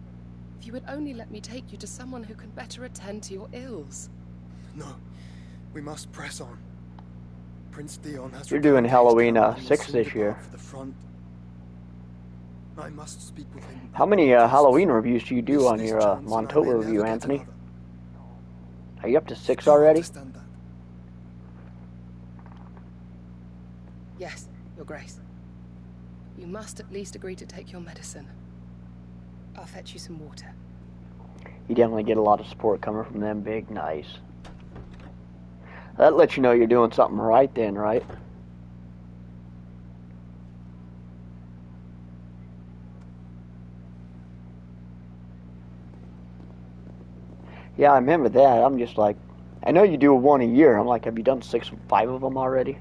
If you would only let me take you to someone who can better attend to your ills. No, we must press on. Prince Theon has. You're doing Halloween 6 this year. The front. I must speak with him. How many Halloween reviews do you do on your Montoba review, Anthony? Are you up to 6 already? Yes, Your Grace. You must at least agree to take your medicine. I'll fetch you some water. You definitely get a lot of support coming from them. Big, nice. That lets you know you're doing something right then, right? Yeah, I remember that. I'm just like, I know you do one a year. I'm like, have you done 5 of them already?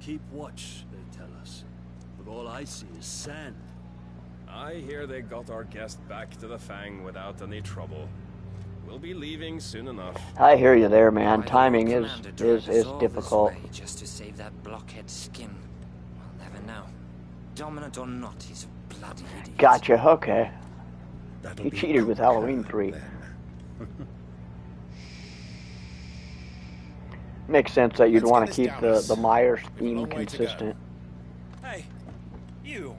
Keep watch, they tell us. But all I see is sand. I hear they got our guest back to the Fang without any trouble. We'll be leaving soon enough. I hear you there, man. Timing is difficult. Just to save that blockhead skin. We'll never know. Dominant or not, he's a bloody idiot. Gotcha, okay. He cheated with Halloween 3. Makes sense that you'd want to keep the Myers theme consistent. Hey, you.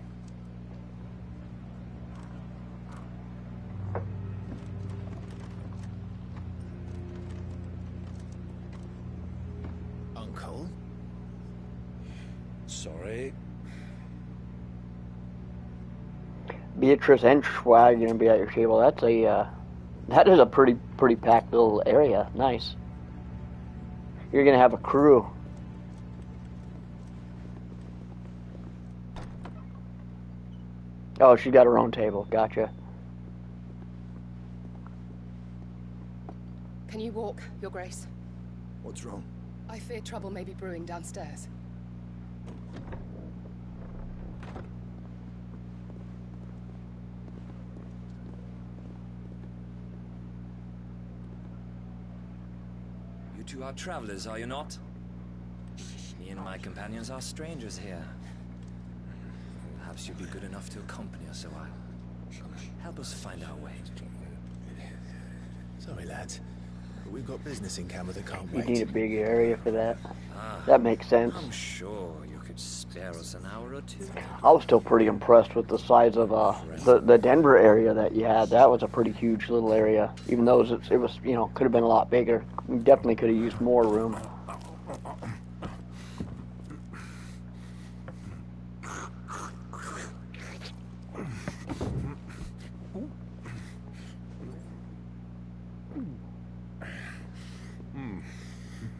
Uncle? Sorry. Beatrice and Schwag gonna be at your table. That's that is a pretty packed little area. Nice. You're gonna have a crew. Oh, she got her own table. Gotcha. Can you walk, Your Grace? What's wrong? I fear trouble may be brewing downstairs. You two are travelers, are you not? Me and my companions are strangers here. Perhaps you'd be good enough to accompany us a while. Help us find our way. Sorry, lads. But we've got business in camera that can't You wait. need a big area for that. That makes sense. I'm sure you could spare us an hour or two. I was still pretty impressed with the size of the Denver area that you had. That was a pretty huge little area, even though it was you know, could have been a lot bigger. You definitely could have used more room.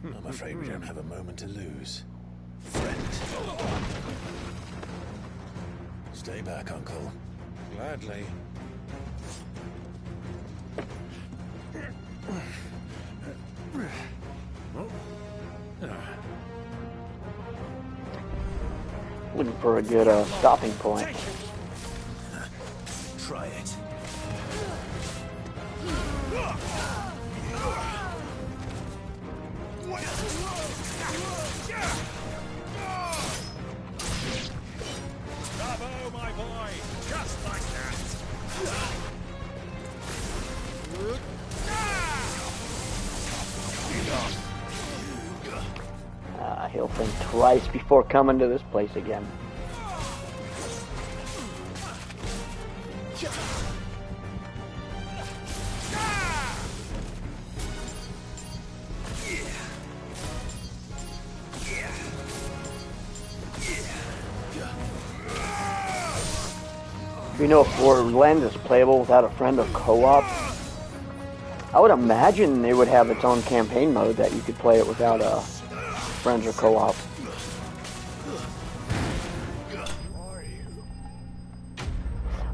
I'm afraid we don't have a moment to lose. Friend. Stay back, Uncle. Gladly. Looking for a good stopping point. Try it. Bravo, my boy! Just like that! He'll think twice before coming to this place again. You know, if Land is playable without a friend or co-op, I would imagine it would have its own campaign mode that you could play it without friends or co-op.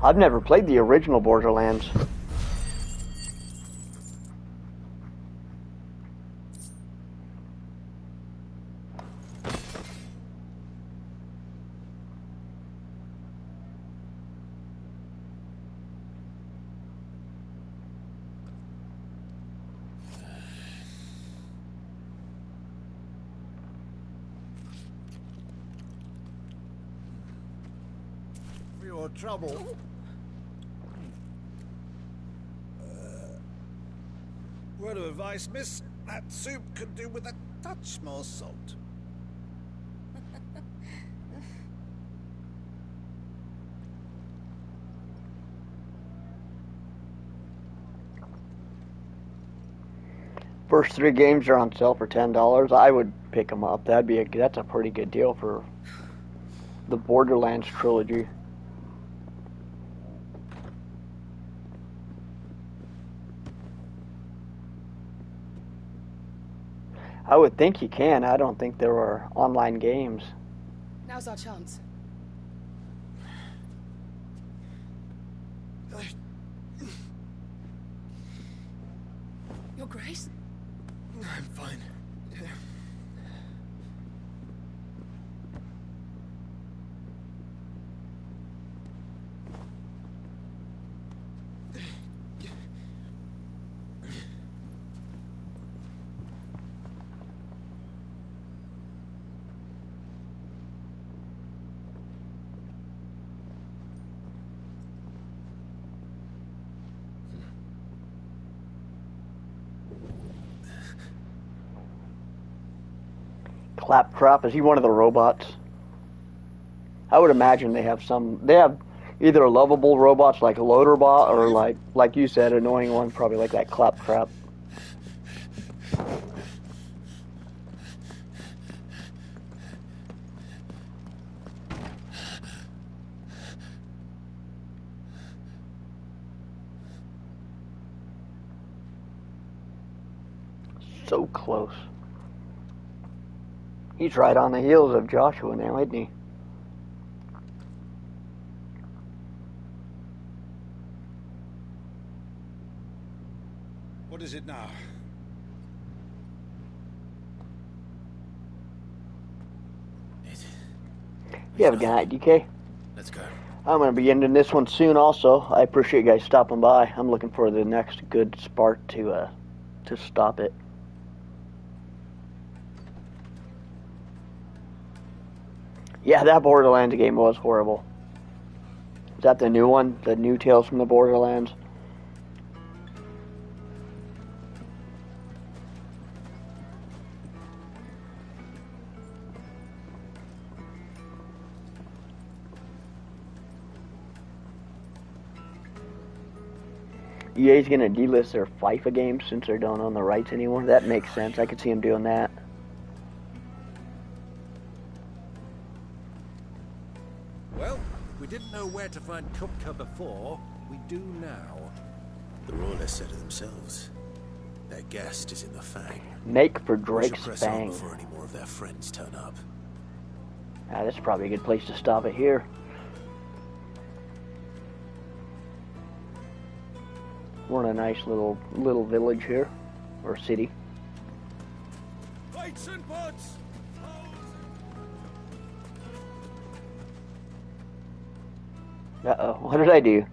I've never played the original Borderlands. For your trouble. Word of advice, miss. That soup could do with a touch more salt. First 3 games are on sale for $10. I would pick them up. That's a pretty good deal for the Borderlands trilogy. I would think you can. I don't think there are online games. Now's our chance. Your Grace? I'm fine. Claptrap, is he one of the robots? I would imagine they have either lovable robots like Loaderbot or like you said, annoying one, probably like that Claptrap. So close. He's right on the heels of Joshua now, isn't he? What is it now? You have a good night, DK. Let's go. I'm going to be ending this one soon also. I appreciate you guys stopping by. I'm looking for the next good spark to stop it. Yeah, that Borderlands game was horrible. Is that the new one? The new Tales from the Borderlands? EA's going to delist their FIFA games since they don't own the rights anymore. That makes sense. I could see them doing that. Well, we didn't know where to find Kupka before. We do now. The Royalists said it themselves. Their guest is in the Fang. Make for We should Drake's press on Fang. before any more of their friends turn up. That's probably a good place to stop it here. We're in a nice little village here, or city. Fights and buds! Uh-oh, what did I do?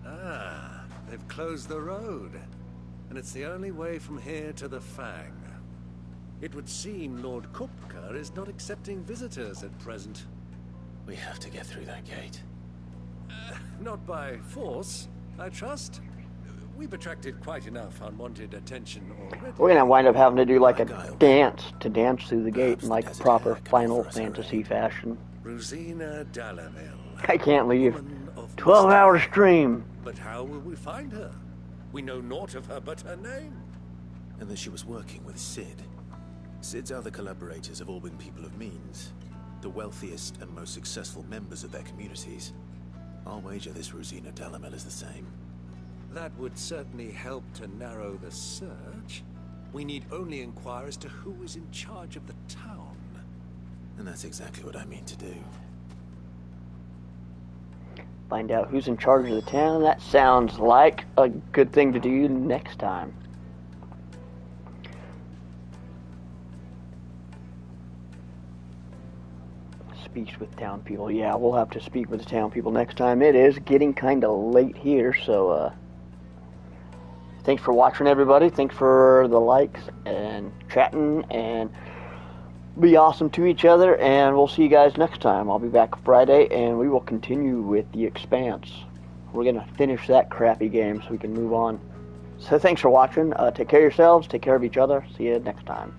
Ah, they've closed the road. And it's the only way from here to the Fang. It would seem Lord Kupka is not accepting visitors at present. We have to get through that gate. Not by force, I trust. We've attracted quite enough unwanted attention already. We're gonna wind up having to do like a dance through the gate in like proper Final Fantasy fashion. Rosina Dallaville. I can't leave. 12-hour stream. But how will we find her? We know naught of her but her name. And that she was working with Sid. Sid's other collaborators have all been people of means. The wealthiest and most successful members of their communities. I'll wager this Rosina Dallaville is the same. That would certainly help to narrow the search. We need only inquire as to who is in charge of the town. And that's exactly what I mean to do. Find out who's in charge of the town. That sounds like a good thing to do next time. Speaks with town people. Yeah, we'll have to speak with the town people next time. It is getting kind of late here, so thanks for watching, everybody. Thanks for the likes and chatting, and be awesome to each other, and we'll see you guys next time. I'll be back Friday, and we will continue with The Expanse. We're going to finish that crappy game so we can move on. So thanks for watching. Take care of yourselves. Take care of each other. See you next time.